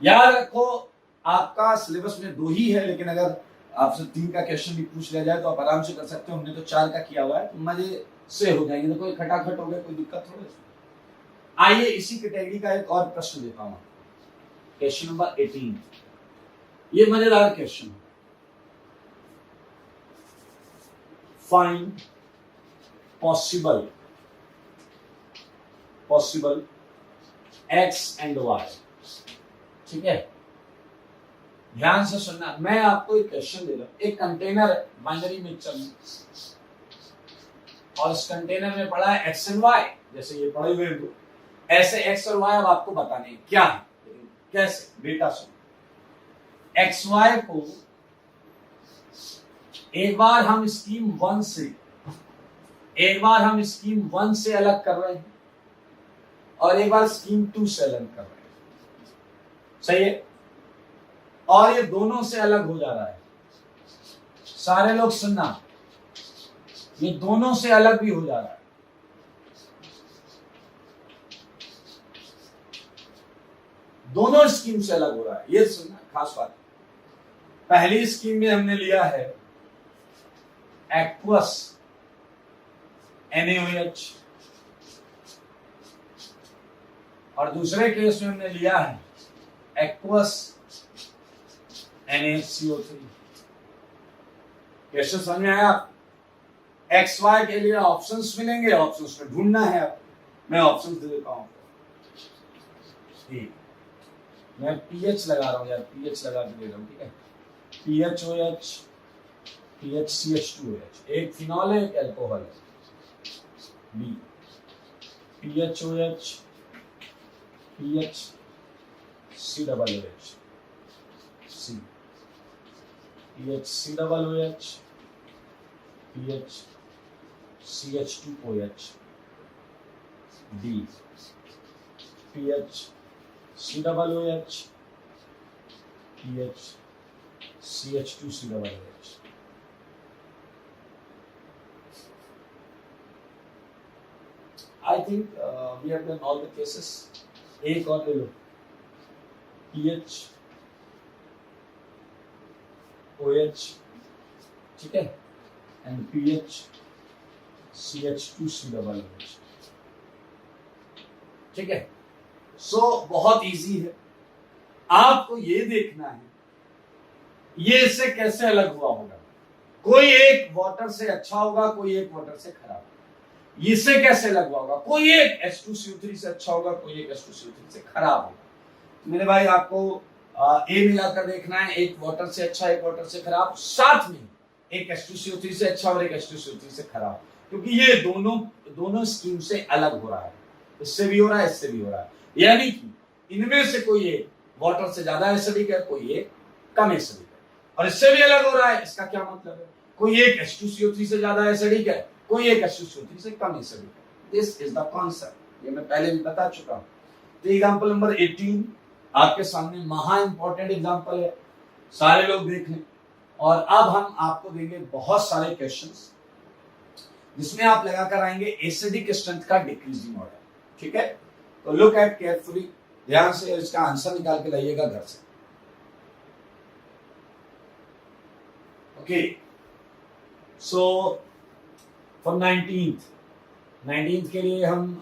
याद रखो आपका सिलेबस में 2 ही है, लेकिन अगर आपसे 3 का क्वेश्चन भी पूछ लिया जाए तो आप आराम से कर सकते हो। हमने तो 4 का किया हुआ है, तो मजे से हो जाएंगे। तो कोई खटाखट हो गया, कोई दिक्कत थोड़ी। आइए इसी कैटेगरी का एक और प्रश्न देता हूं। Question number 18। ये मजेदार क्वेश्चन है। Find possible X and Y। ठीक है, ध्यान से सुनना। मैं आपको एक क्वेश्चन दे रहा हूं, एक कंटेनर है बाइनरी मिक्सचर में, और इस कंटेनर में पड़ा है X and Y, जैसे ये पड़े हुए हैं। ऐसे X और Y अब आपको बताने हैं क्या है, कैसे। बेटा सुन, XY को एक बार हम स्कीम 1 से अलग कर रहे हैं और एक बार स्कीम 2 से अलग कर रहे हैं। सही है, और ये दोनों से अलग हो जा रहा है। सारे लोग सुनना, ये दोनों से अलग भी हो जा रहा है। दोनों स्कीम से अलग हो रहा है, ये सुनना खास बात। पहली स्कीम में हमने लिया है एक्वस NaOH, और दूसरे केस में हमने लिया है एक्वस NaCO3। कैसे समझ में आया? XY के लिए ऑप्शंस मिलेंगे, ऑप्शंस में ढूंढना है। आप मैं ऑप्शंस दे देता हूं। मैं pH लगा रहा हूं यार, pH लगा के दे रहा हूं। ठीक है, PHOH, PHCH2OH, एक फिनॉल है, एक अल्कोहल है। B, PHOH, PHCOOH, C, PHCOOH, PHCH2OH, D, PHCOOH, PHCH2COOH. I think we have done all the cases. एक और ले लो, PHOH, ठीक है, एंड PHCH2COOH, ठीक है। सो बहुत इजी है, आपको ये देखना है ये इससे कैसे अलग हुआ होगा। कोई एक वाटर से अच्छा होगा, कोई एक वाटर से खराब होगा। इससे कैसे अलग हुआ होगा, कोई एक H2CO3 से अच्छा होगा, कोई एक H2CO3 से खराब होगा। मेरे भाई आपको ए मिलाकर देखना है, एक वाटर से अच्छा एक वाटर से खराब, साथ में एक H2CO3 से अच्छा और एक H2CO3 से खराब, क्योंकि ये दोनों स्कीम से अलग हो रहा है। इससे भी हो रहा है, इससे भी हो रहा है, यानी कि इनमें से कोई एक वाटर से ज्यादा एसिडिक है, कोई एक कम एसिडिक है, और इससे भी अलग हो रहा है। इसका क्या मतलब है, कोई एक H2CO3 से ज्यादा एसिडिक है, कोई एक H2CO3 से कम एसिडिक है। दिस इज द कॉन्सेप्ट, ये मैं पहले भी बता चुका हूं। तो एग्जांपल नंबर 18 आपके सामने महा इंपॉर्टेंट एग्जांपल है, सारे लोग देख लें। और अब हम आपको देंगे बहुत सारे क्वेश्चंस जिसमें आप लगाकर आएंगे एसिडिक स्ट्रेंथ का डिक्रीजिंग ऑर्डर, ठीक है। तो लुक एट केयरफुली, ध्यान से इसका आंसर निकाल के लाइएगा घर से। ओके, सो फॉर 19th के लिए हम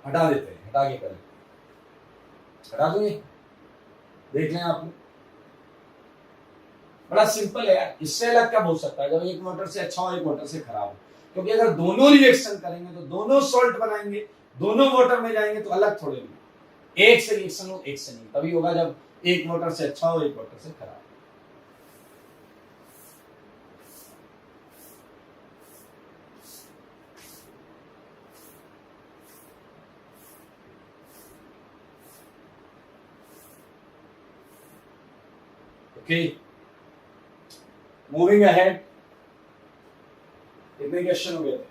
हटा देते हैं, हटा के करें, हटा दूंगे, देख लें आप। बड़ा सिंपल है यार, इससे अलग क्या हो सकता है जब एक वाटर से अच्छा हो एक वाटर से खराब हो। क्योंकि अगर दोनों रिएक्शन करेंगे तो दोनों सॉल्ट बनाएंगे, दोनों वाटर में जाएंगे तो अलग थोड़े नहीं, एक से रिएक्शन हो एक से नहीं, तभी होगा जब एक वाटर से अच्छा हो एक वाटर से खराब। ओके, मूविंग अहेड, कितने क्वेश्चन हो गए थे?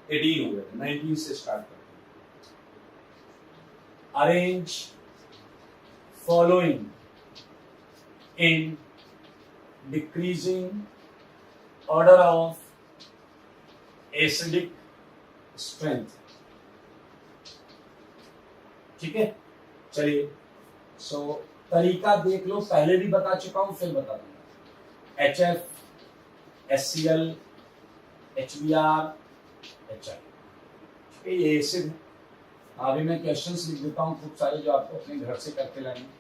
18 हो गए थे, 19 से स्टार्ट करते हैं। Arrange following in decreasing order of acidic strength, ठीक है। चलिए, सो तरीका देख लो, पहले भी बता चुका हूं फिर बता दूंगा। HF, HCl, HBr, HI, ये एसिड है। अभी मैं क्वेश्चंस लिख देता हूं खूब सारे जो आपको अपने घर से करके लाएंगे।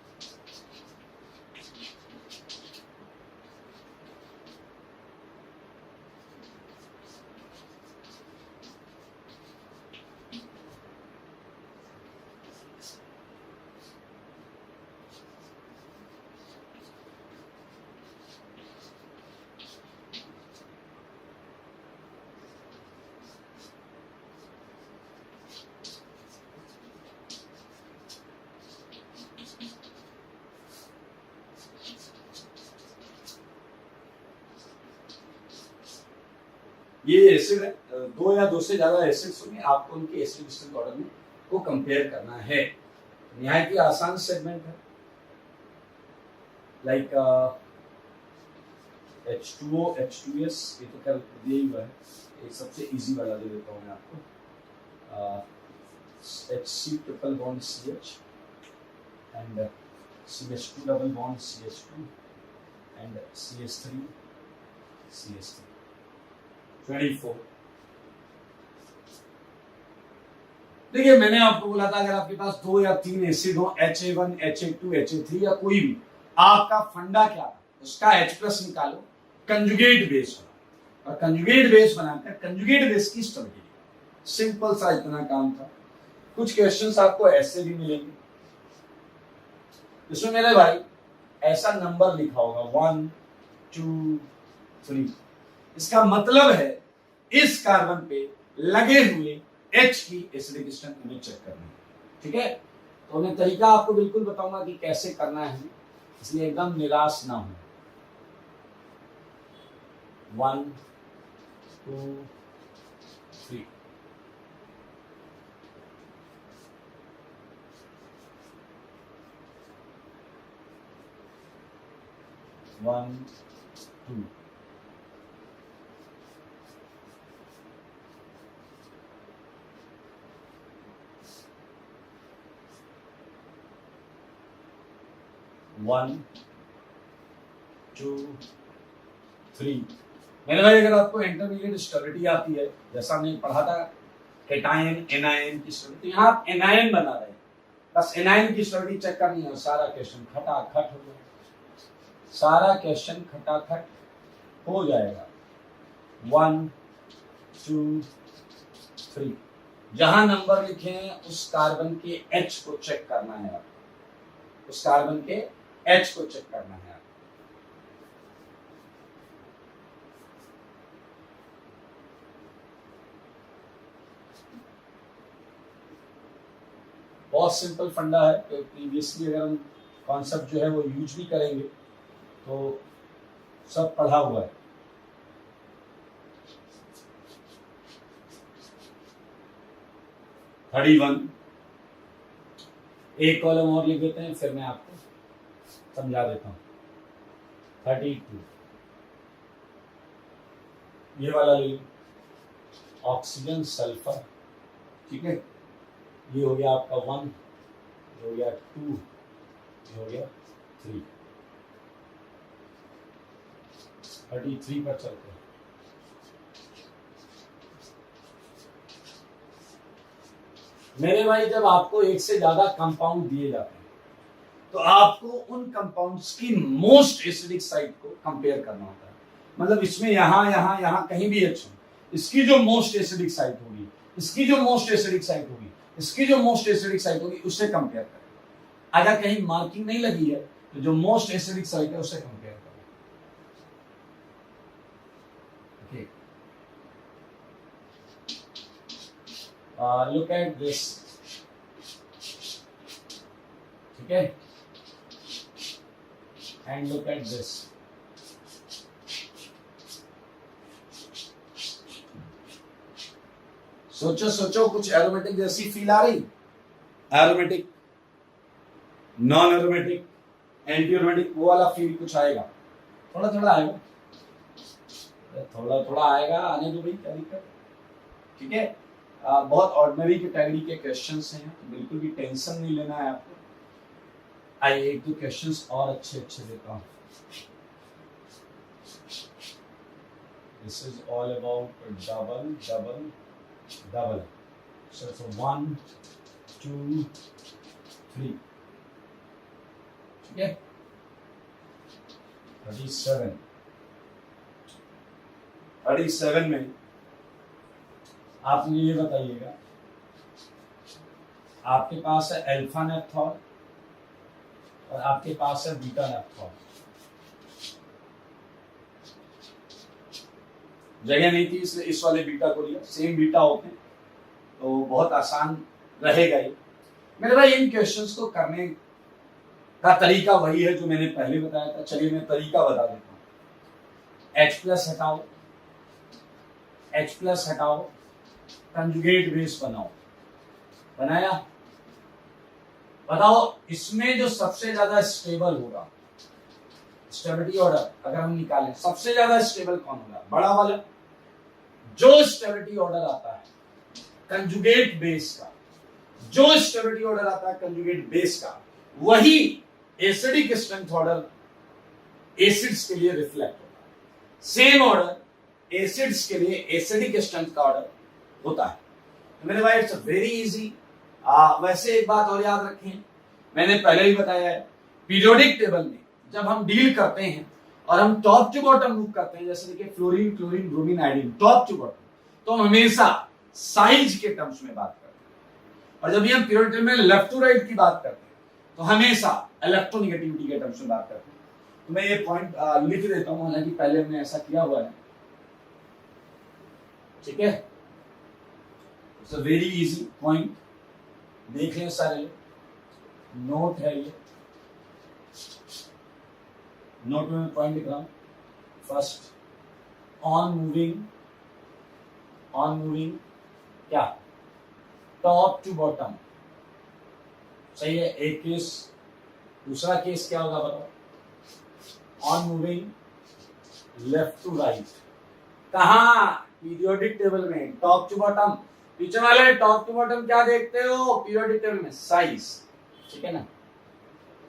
ये एसिड है, दो या दो से ज्यादा एसिड्स होंगे, आपको उनके एसिड स्ट्रेंथ ऑर्डर में को कंपेयर करना है। निहायत ही आसान सेगमेंट है, लाइक H2O, H2S, ये तो खैर दिया ही हुआ है, एक सबसे इजी वाला दे देता हूँ मैं आपको। HC triple bond CH and CH2 double bond CH2 and CH3 CH3 24। देखिए, मैंने आपको बोला था अगर आपके पास दो या तीन एसिड हो, HA1, HA2, HA3 या कोई भी, आपका फंडा क्या था, उसका H+ निकालो, कंजुगेट बेस बना, और कंजुगेट बेस बनाकर कंजुगेट बेस की स्टडी। सिंपल सा इतना काम था। कुछ क्वेश्चंस आपको ऐसे भी मिलेंगे, इसमें मेरे भाई ऐसा नंबर लिखा होगा 1 2 3, इसका मतलब है इस कार्बन पे लगे हुए H की एसिडिक स्ट्रेंथ हमें चेक करनी है, ठीक है। तो मैं तरीका आपको बिल्कुल बताऊंगा कि कैसे करना है। इसलिए एकदम निराश ना हो। 1 2 3 1 2 1 2 3। मेरे भाई अगर आपको इंटरमीडिएट स्टेबिलिटी आती है, जैसा हमने पढ़ा था केटायन एनायन की स्टेबिलिटी, यहाँ आप एनायन बना रहे हैं, बस एनायन की स्टेबिलिटी चेक करनी है, सारा क्वेश्चन खटाखट हो जाएगा, सारा क्वेश्चन खटाखट हो जाएगा। 1 2 3 जहां नंबर लिखे हैं उस कार्बन के H को चेक करना है आपको, उस कार्बन के H को चेक करना है आपको। बहुत सिंपल फंडा है, तो प्रीवियसली अगर हम कॉन्सेप्ट जो है वो यूज भी करेंगे तो सब पढ़ा हुआ है। थर्टी 1 एक कॉलम और लिख देते हैं, फिर मैं आपको समझा देता हूं। 32 ये वाला ले लो, ऑक्सीजन सल्फर, ठीक है, ये हो गया आपका 1, ये हो गया 2, ये हो गया 3। 33 पर चलते हैं। मेरे भाई जब आपको एक से ज्यादा कंपाउंड दिए जाते हैं तो आपको उन कंपाउंड्स की मोस्ट एसिडिक साइड को कंपेयर करना होता है। मतलब इसमें यहां यहां यहां कहीं भी अच्छा, इसकी जो मोस्ट एसिडिक साइड होगी, इसकी जो मोस्ट एसिडिक साइड होगी, इसकी जो मोस्ट एसिडिक साइड होगी, उससे कंपेयर करें। अगर कहीं मार्किंग नहीं लगी है तो जो मोस्ट एसिडिक साइड है उससे कंपेयर करें। Look at this, ठीक है, and look at this। सोचो सोचो, कुछ एरोमेटिक जैसी फील आ रही? Aromatic, non aromatic, anti aromatic, वो वाला फील कुछ आएगा? थोड़ा थोड़ा आएगा, थोड़ा थोड़ा आएगा, आने दो भाई, क्या दिक्कत, ठीक है। बहुत ऑर्डिनरी कैटेगरी के क्वेश्चंस हैं, तो बिल्कुल भी टेंशन नहीं लेना है आपको। आइए एक दो क्वेश्चंस और अच्छे अच्छे देता हूँ। This is all about double double double. सो 1 2 3, ठीक है। 37 में आप मुझे ये बताइएगा, आपके पास है अल्फा नेप्थॉल और आपके पास है बीटा नेप्थॉल। जगह नहीं थी इसलिए इस वाले बीटा को लिया, सेम बीटा होते हैं तो बहुत आसान रहेगा ये। मेरे भाई इन क्वेश्चंस को करने का तरीका वही है जो मैंने पहले बताया था। चलिए मैं तरीका बता देता हूँ। H+ हटाओ, H+ हटाओ, कंजुगेट बेस बनाओ। बनाया? बताओ इसमें जो सबसे ज्यादा स्टेबल होगा, स्टेबिलिटी ऑर्डर अगर हम निकालें, सबसे ज्यादा स्टेबल कौन होगा? बड़ा वाला। जो स्टेबिलिटी ऑर्डर आता है कंजुगेट बेस का, जो स्टेबिलिटी ऑर्डर आता है कंजुगेट बेस का, वही एसिडिक स्ट्रेंथ ऑर्डर एसिड्स के लिए रिफ्लेक्ट होता है। सेम ऑर्डर एसिड्स के लिए एसिडिक स्ट्रेंथ का ऑर्डर होता है। तो मेरे भाई इट्स वेरी इजी। वैसे एक बात और याद रखें, मैंने पहले ही बताया है, पीरियोडिक टेबल में जब हम डील करते हैं और हम टॉप टू बॉटम मूव करते हैं, जैसे देखिए fluorine, chlorine, bromine, iodine, top to bottom, तो हम हमेशा साइज के टर्म्स में बात करते हैं। और जब भी हम पीरियोडिक टेबल में लेफ्ट टू राइट की बात करते हैं तो हमेशा इलेक्ट्रोनेगेटिविटी के टर्म्स में बात करते हैं। तो मैं ये पॉइंट लिख देता हूं, हालांकि पहले हमने ऐसा किया हुआ है, ठीक है। It's a very easy point, देख लें सारे, नोट है ये। नोट में पॉइंट लिख रहा हूं। फर्स्ट, ऑन मूविंग क्या, टॉप टू बॉटम, सही है एक केस। दूसरा केस क्या होगा बताओ, on moving left to right, कहा, पीरियोडिक टेबल में, टॉप टू बॉटम। पीछे वाले टॉप टू बॉटम क्या देखते हो पीरियोडिक टेबल में, साइज, ठीक है ना।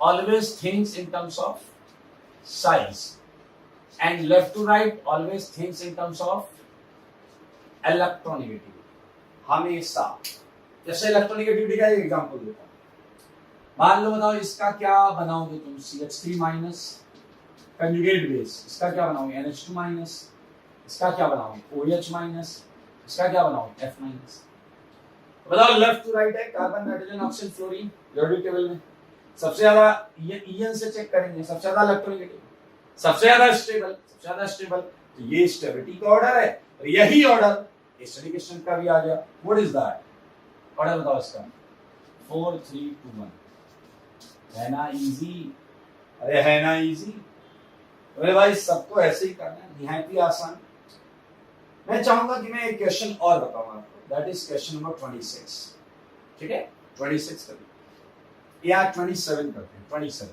Always thinks in terms of size, and left to right always thinks in terms of electronegativity, हमेशा। जैसे इलेक्ट्रोनेगेटिविटी का एक एग्जांपल देता हूं, मान लो बताओ इसका क्या बनाओगे तुम, CH3 माइनस कंजुगेट बेस, इसका क्या बनाओगे NH2 माइनस, इसका क्या बनाओगे OH माइनस, इसका क्या बनाओगे F माइनस। बताओ लेफ्ट टू राइट है, carbon nitrogen oxygen fluorine periodic table में सबसे ज्यादा EN से चेक करेंगे, सबसे ज्यादा इलेक्ट्रोनेगेटिव, सबसे ज्यादा स्टेबल, तो ये स्टेबिलिटी का ऑर्डर है। और यही ऑर्डर एसिडिक स्ट्रेंथ का भी आ गया। व्हाट इज दैट ऑर्डर, बताओ इसका, 4 3 2 1, है ना इजी, अरे है ना इजी। अरे भाई सबको ऐसे ही करना है, निहायत ही आसान। मैं चाहूंगा कि मैं एक क्वेश्चन और बताऊं आपको, दैट इज क्वेश्चन नंबर 26, ठीक है 26 करते या 27 करते हैं, 27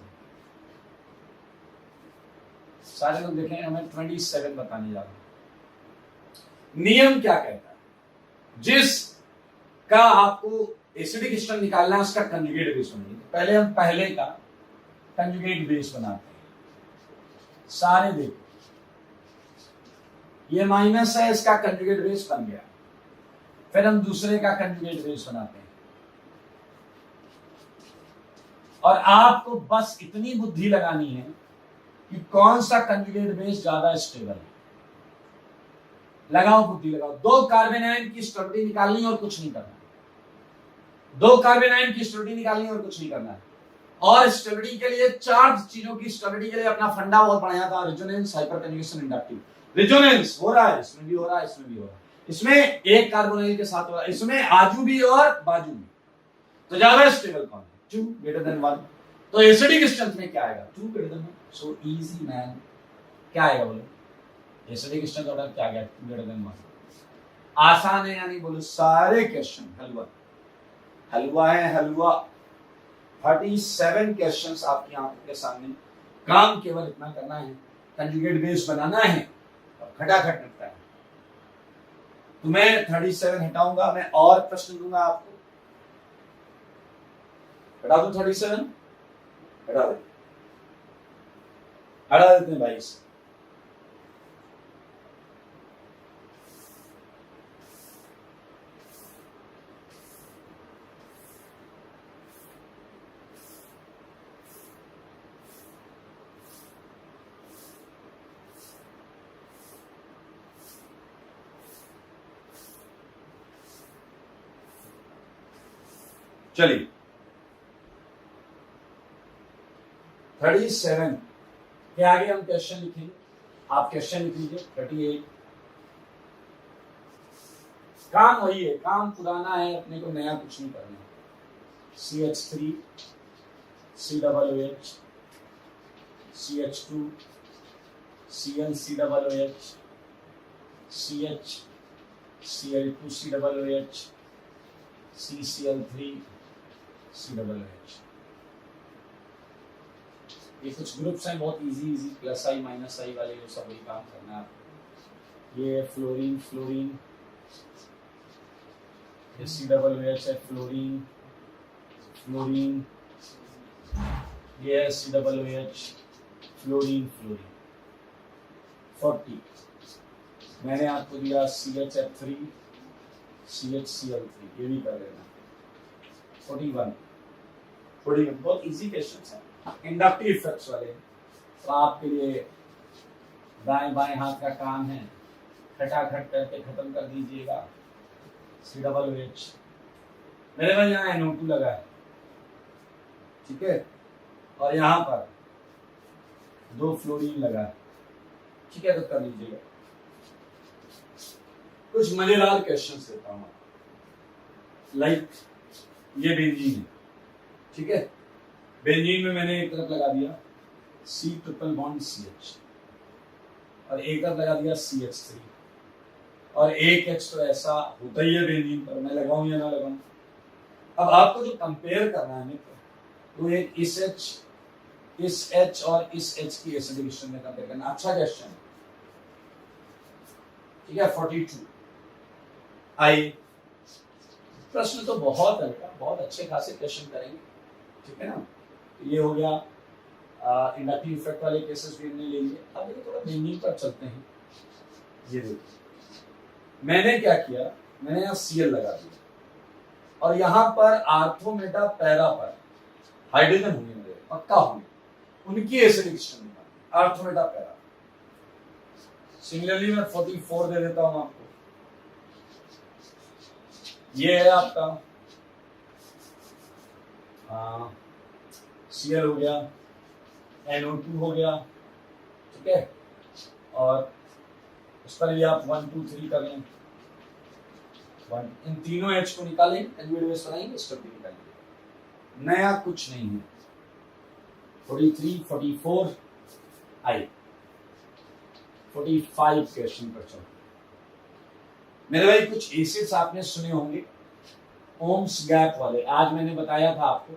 सारे लोग देखें, हमें 27 बताने जा रहा हूं। नियम क्या कहता है, जिस का आपको एसिडिक स्ट्रेंथ निकालना है उसका कंजुगेट बेस बनाइए। पहले हम पहले का कंजुगेट बेस बनाते हैं, सारे देखो ये माइनस है, इसका कंजुगेट बेस बन गया। फिर हम दूसरे का कंजुगेट बेस बनाते हैं, और आपको बस इतनी बुद्धि लगानी है कि कौन सा कंजुगेट बेस ज्यादा स्टेबल है। लगाओ बुद्धि लगाओ, 2 कार्बन आयन की स्टेबिलिटी निकालनी और कुछ नहीं करना, 2 कार्बन आयन की स्टेबिलिटी निकालनी और कुछ नहीं करना है। और स्टेबिलिटी के लिए 4 चीजों की स्टेबिलिटी के लिए अपना फंडा बहुत बढ़ाया था, resonance, hyper conjugation, inductive. Resonance हो रहा है, इसमें भी हो रहा है, इसमें भी हो रहा है, इसमें एक कार्बोनाइल के साथ हो रहा है, इसमें आजू भी और बाजू भी। तो ज्यादा स्टेबल कौन है, 2 ग्रेटर देन 1। तो एसिडिक स्ट्रेंथ में क्या आएगा, 2 greater than 1। So easy man, क्या आएगा बोलो, एसिडिक स्ट्रेंथ ऑर्डर क्या आ गया, 2 ग्रेटर देन 1। आसान है यानी बोलो, सारे क्वेश्चन हलवा है, हलवा। 37 क्वेश्चंस आपकी आंखों के सामने, काम केवल इतना करना है, कंजुगेट बेस बनाना है और खटाखट निपटा है। तो मैं 37 हटाऊंगा, मैं और प्रश्न दूंगा आपको। हटा दूं 37, हटा देते हैं भाई से। चलिए 37 के आगे हम क्वेश्चन लिखेंगे, आप क्वेश्चन लिख लीजिए। 38 काम वही है, काम पुराना है, अपने को नया कुछ नहीं करना है। CH3 COOH CH2 Cl COOH CH Cl2 COOH CCl3 COOH। ये कुछ ग्रुप्स हैं बहुत इजी, प्लस आई माइनस आई वाले, वो सब वही काम करना है आपको। ये फ्लोरीन, ये COOH है, फ्लोरीन, ये है COOH, फ्लोरीन। 40 मैंने आपको दिया CHF3 CHCl3, ये भी कर लेना। 41 बहुत इजी क्वेश्चन है, इंडक्टिव इफेक्ट्स वाले। तो आपके लिए दाएं बाएं हाथ का काम है, खटाखट करके खत्म कर दीजिएगा। COOH मेरे भाई यहाँ NO2 लगा है, ठीक है, और यहाँ पर 2 फ्लोरीन लगा है, ठीक है, तो कर लीजिएगा। कुछ मजेदार क्वेश्चन देता हूँ, लाइक ये बेंजीन है, ठीक है, बेंजीन में मैंने एक तरफ लगा दिया C ट्रिपल बॉन्ड CH और एक लगा दिया CH3 और एक H तो ऐसा होता ही है बेंजीन पर, मैं लगाऊं या ना लगाऊं। अब आपको जो कंपेयर करना है तो एक इस H और इस H की एसिडिक स्ट्रेंथ में कंपेयर करना। अच्छा क्वेश्चन, ठीक है। 42 आई प्रश्न तो बहुत हल्का, बहुत अच्छे खासे क्वेश्चन करेंगे, ठीक है ना। ये हो गया इंडक्टिव इफेक्ट वाले केसेस भी हमने ले लिए। अब ये थोड़ा बेंजीन पर चलते हैं। ये देखिए मैंने क्या किया, मैंने यहाँ Cl लगा दिया और यहाँ पर आर्थोमेटा पैरा पर हाइड्रोजन होंगे मेरे, पक्का होंगे, उनकी एसिडिक स्ट्रेंथ निकालनी, आर्थोमेटा पैरा। सिमिलरली मैं 44 दे देता हूं आपको। ये है आपका Cl हो गया, NO2 हो गया, ठीक है। और उस पर भी आप 1 2 3 कर लें, इन तीनों H को निकालें, कंजुगेट बेस बनाएंगे, स्टेप भी निकालेंगे। नया कुछ नहीं है। 43 44 आई 45 क्वेश्चन पर चलो मेरे भाई। कुछ एसिड्स आपने सुने होंगे ओम्स गैप वाले, आज मैंने बताया था आपको,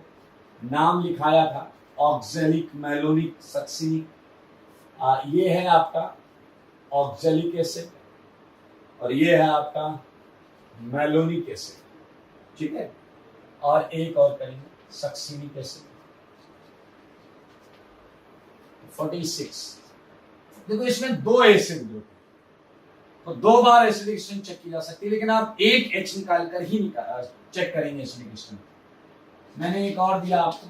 नाम लिखाया था, ऑक्जेलिक, मैलोनिक, सक्सिनिक। ये है आपका ऑक्जेलिक एसिड और ये है आपका मैलोनिक एसिड, ठीक है। और एक और करेंगे सक्सिनिक एसिड। 46 देखो इसमें दो एसिड ग्रुप, तो दो बार एसिडिक स्ट्रेंथ चेक की जा सकती है, लेकिन आप एक H निकाल कर ही चेक करेंगे एसिडिक स्ट्रेंथ। मैंने एक और दिया आपको,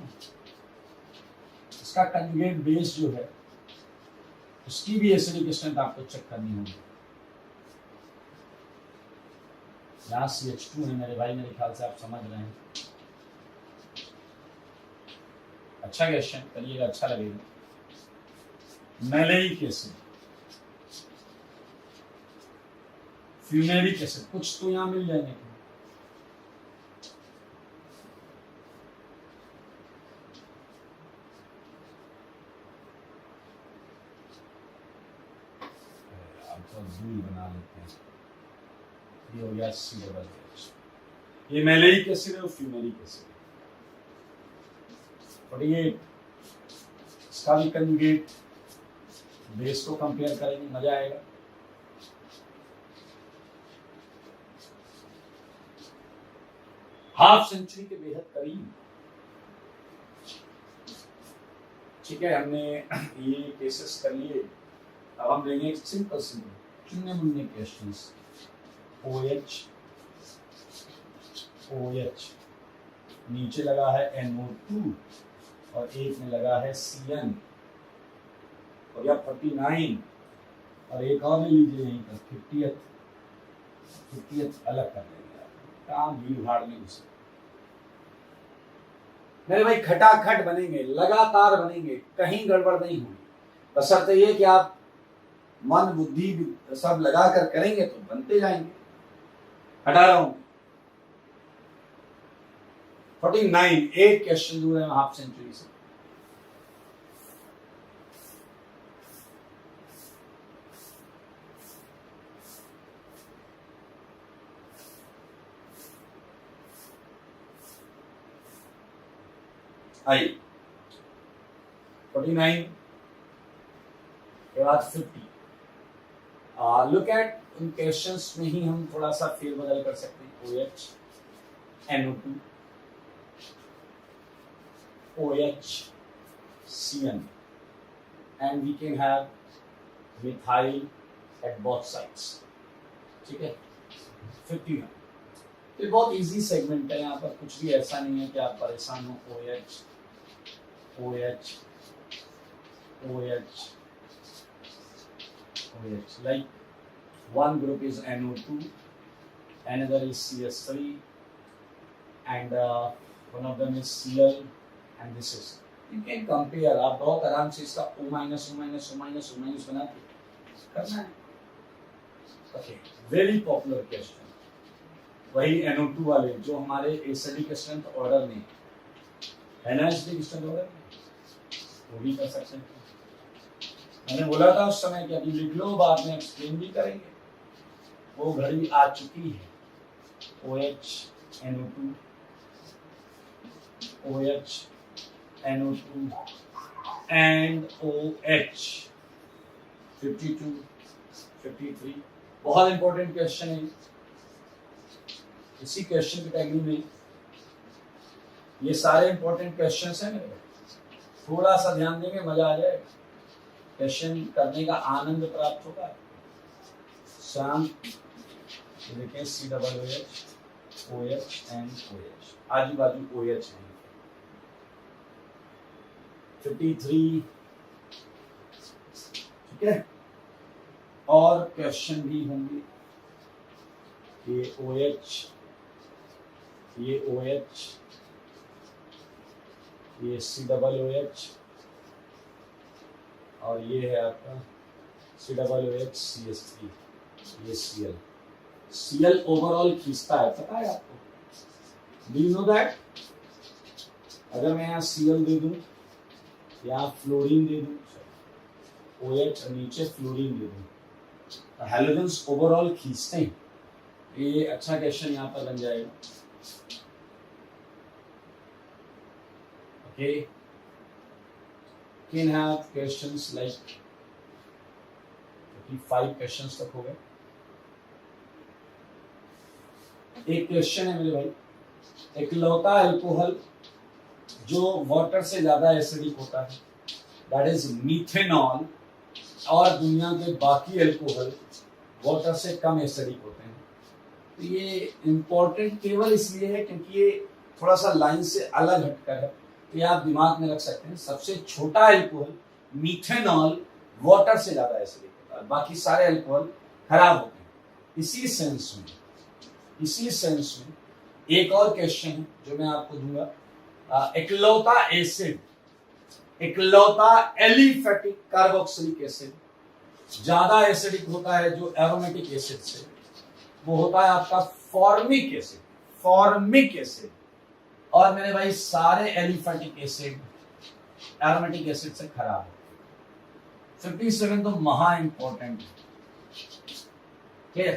इसका कंजुगेट बेस जो है उसकी भी एसिडिक स्ट्रेंथ आपको चेक करनी होगी। यहाँ CH2 है मेरे भाई, मेरे ख्याल से आप समझ रहे हैं। अच्छा क्वेश्चन करिएगा, अच्छा लगेगा। मैलेइक एसिड, फ्यूमेरिक एसिड, कुछ तो यहां मिल जाएंगे। अब तो दूर बना लेते हैं। ये हो गया CH, ये मैलेइक एसिड है और फ्यूमेरिक एसिड। 48 इसका भी कंजुगेट बेस को कंपेयर करेंगे, मजा आएगा। हाफ सेंचुरी के बेहद करीब, ठीक है। हमने ये केसेस कर लिए। अब हम लेंगे सिंपल चुनने मुन्ने क्वेश्चंस। OH नीचे लगा है NO2 और एक में लगा है CN और या 49 और एक और ले लीजिए यहीं पर 50th अलग कर लेंगे। काम भीड़ भाड़ में घुसे मेरे भाई, खटाखट बनेंगे, लगातार बनेंगे, कहीं गड़बड़ नहीं होगी। बशर्ते ये कि आप मन बुद्धि सब लगा कर करेंगे तो बनते जाएंगे। हटा रहा हूं 49, एक क्वेश्चन दूर है हाफ सेंचुरी से। आई 49 के बाद 50। लुक एट इन क्वेश्चंस में ही हम थोड़ा सा फेरबदल कर सकते हैं। OH NO2 OH CN and we can have methyl at both sides, ठीक है। 51 तो बहुत इजी सेगमेंट है, यहाँ पर कुछ भी ऐसा नहीं है कि आप परेशान हो। OH OH OH OH, like one group is NO2, another is CH3 and one of them is Cl and this is, you can compare। आप बहुत आराम से इसका O- बना के करना है। ओके, वेरी पॉपुलर क्वेश्चन, वही NO2 वाले जो हमारे एसिडिक स्ट्रेंथ ऑर्डर में है ना, एसिडिक स्ट्रेंथ ऑर्डर में वो भी कर सकते हैं। मैंने बोला था उस समय कि अभी लिख लो, बाद में एक्सप्लेन भी करेंगे। वो घड़ी आ चुकी है। OH NO2 OH NO2 and OH 52 53। बहुत इंपॉर्टेंट क्वेश्चन है। इसी क्वेश्चन कैटेगरी में ये सारे इंपॉर्टेंट क्वेश्चंस हैं मेरे। थोड़ा सा ध्यान देंगे, मजा आ जाएगा, क्वेश्चन करने का आनंद प्राप्त होगा। शांत देखिए, COOH OH and OH, आजू बाजू OH है। 53, ठीक है। और क्वेश्चन भी होंगे, ये OH, ये OH, ये COOH, और ये है आपका COOH CH3, ये Cl। Cl ओवरऑल खींचता है, पता है आपको? Do you know that? अगर मैं यहाँ Cl दे दूं, यहाँ फ्लोरीन दे दूं, OH और नीचे फ्लोरीन दे दूं, तो हैलोजेंस ओवरऑल खींचते हैं। ये अच्छा क्वेश्चन यहाँ पर बन जाएगा। Okay, can have questions like 55 questions तक हो गए। एक क्वेश्चन है मेरे भाई, इकलौता अल्कोहल जो वाटर से ज्यादा एसिडिक होता है, दैट इज मीथेनॉल, और दुनिया के बाकी अल्कोहल वाटर से कम एसिडिक होते हैं। तो ये इंपॉर्टेंट केवल इसलिए है क्योंकि ये थोड़ा सा लाइन से अलग हटकर है, तो ये आप दिमाग में रख सकते हैं। सबसे छोटा अल्कोहल मीथेनॉल वाटर से ज्यादा एसिडिक होता है, बाकी सारे अल्कोहल खराब होते हैं। इसी सेंस में एक और क्वेश्चन है जो मैं आपको दूंगा। इकलौता एसिड, इकलौता एलिफेटिक कार्बोक्सिलिक एसिड ज्यादा एसिडिक होता है जो एरोमेटिक एसिड से, वो होता है आपका फॉर्मिक एसिड। फॉर्मिक एसिड, और मेरे भाई सारे एलिफेटिक एसिड एरोमेटिक एसिड से खराब है। 57 तो महा इंपॉर्टेंट है, ठीक है।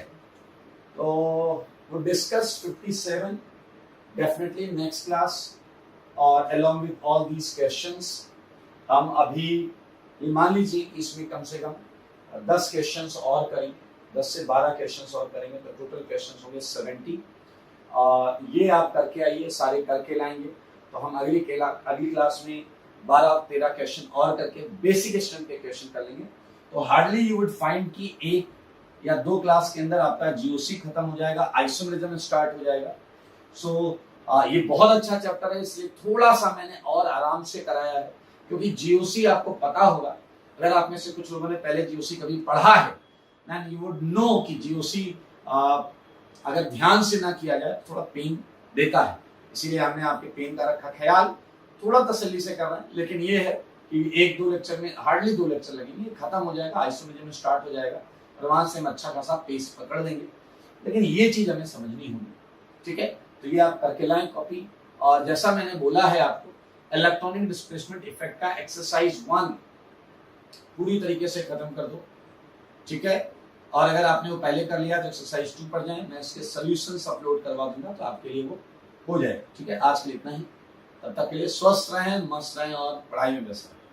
तो वो डिस्कस 57 डेफिनेटली नेक्स्ट क्लास, और along with all these questions हम अभी ये मान लीजिए कि इसमें कम से कम 10 क्वेश्चंस और करेंगे, 10 से 12 क्वेश्चंस और करेंगे, तो टोटल क्वेश्चंस होंगे 70। ये आप करके आइए, सारे करके लाएंगे, तो हम अगली क्लास में 12-13 क्वेश्चन और करके बेसिक स्टैंड के क्वेश्चन कर लेंगे। तो हार्डली यू वुड फाइंड कि 1 या 2 क्लास के अंदर आपका GOC खत्म हो जाएगा, आइसोमेरिज्म स्टार्ट हो जाएगा। सो ये बहुत अच्छा चैप्टर है, इसलिए थोड़ा सा मैंने और आराम से कराया है, क्योंकि GOC आपको पता होगा। अगर आप में से कुछ लोगों ने पहले GOC कभी पढ़ा है, देन यू वुड नो कि GOC अगर ध्यान से ना किया जाए थोड़ा पेन देता है, इसीलिए हमने आपके पेन का रखा ख्याल, थोड़ा तसल्ली से कर रहे हैं। लेकिन ये है कि 1-2 लेक्चर में, हार्डली 2 लेक्चर लगेंगे, खत्म हो जाएगा, आइसोमेरिज्म स्टार्ट हो जाएगा, और वहां से हम अच्छा खासा पेस पकड़ देंगे। लेकिन ये चीज हमें समझनी होगी, ठीक है। तो ये आप करके लाएं कॉपी, और जैसा मैंने बोला है आपको, इलेक्ट्रॉनिक डिस्प्लेसमेंट इफेक्ट का एक्सरसाइज 1 पूरी तरीके से खत्म कर दो, ठीक है। और अगर आपने वो पहले कर लिया तो एक्सरसाइज 2 पर जाएं, मैं इसके सॉल्यूशंस अपलोड करवा दूंगा, तो आपके लिए वो हो जाएगा, ठीक है। आज के लिए इतना ही, तब तक के लिए स्वस्थ रहें, मस्त रहें और पढ़ाई में व्यस्त रहें।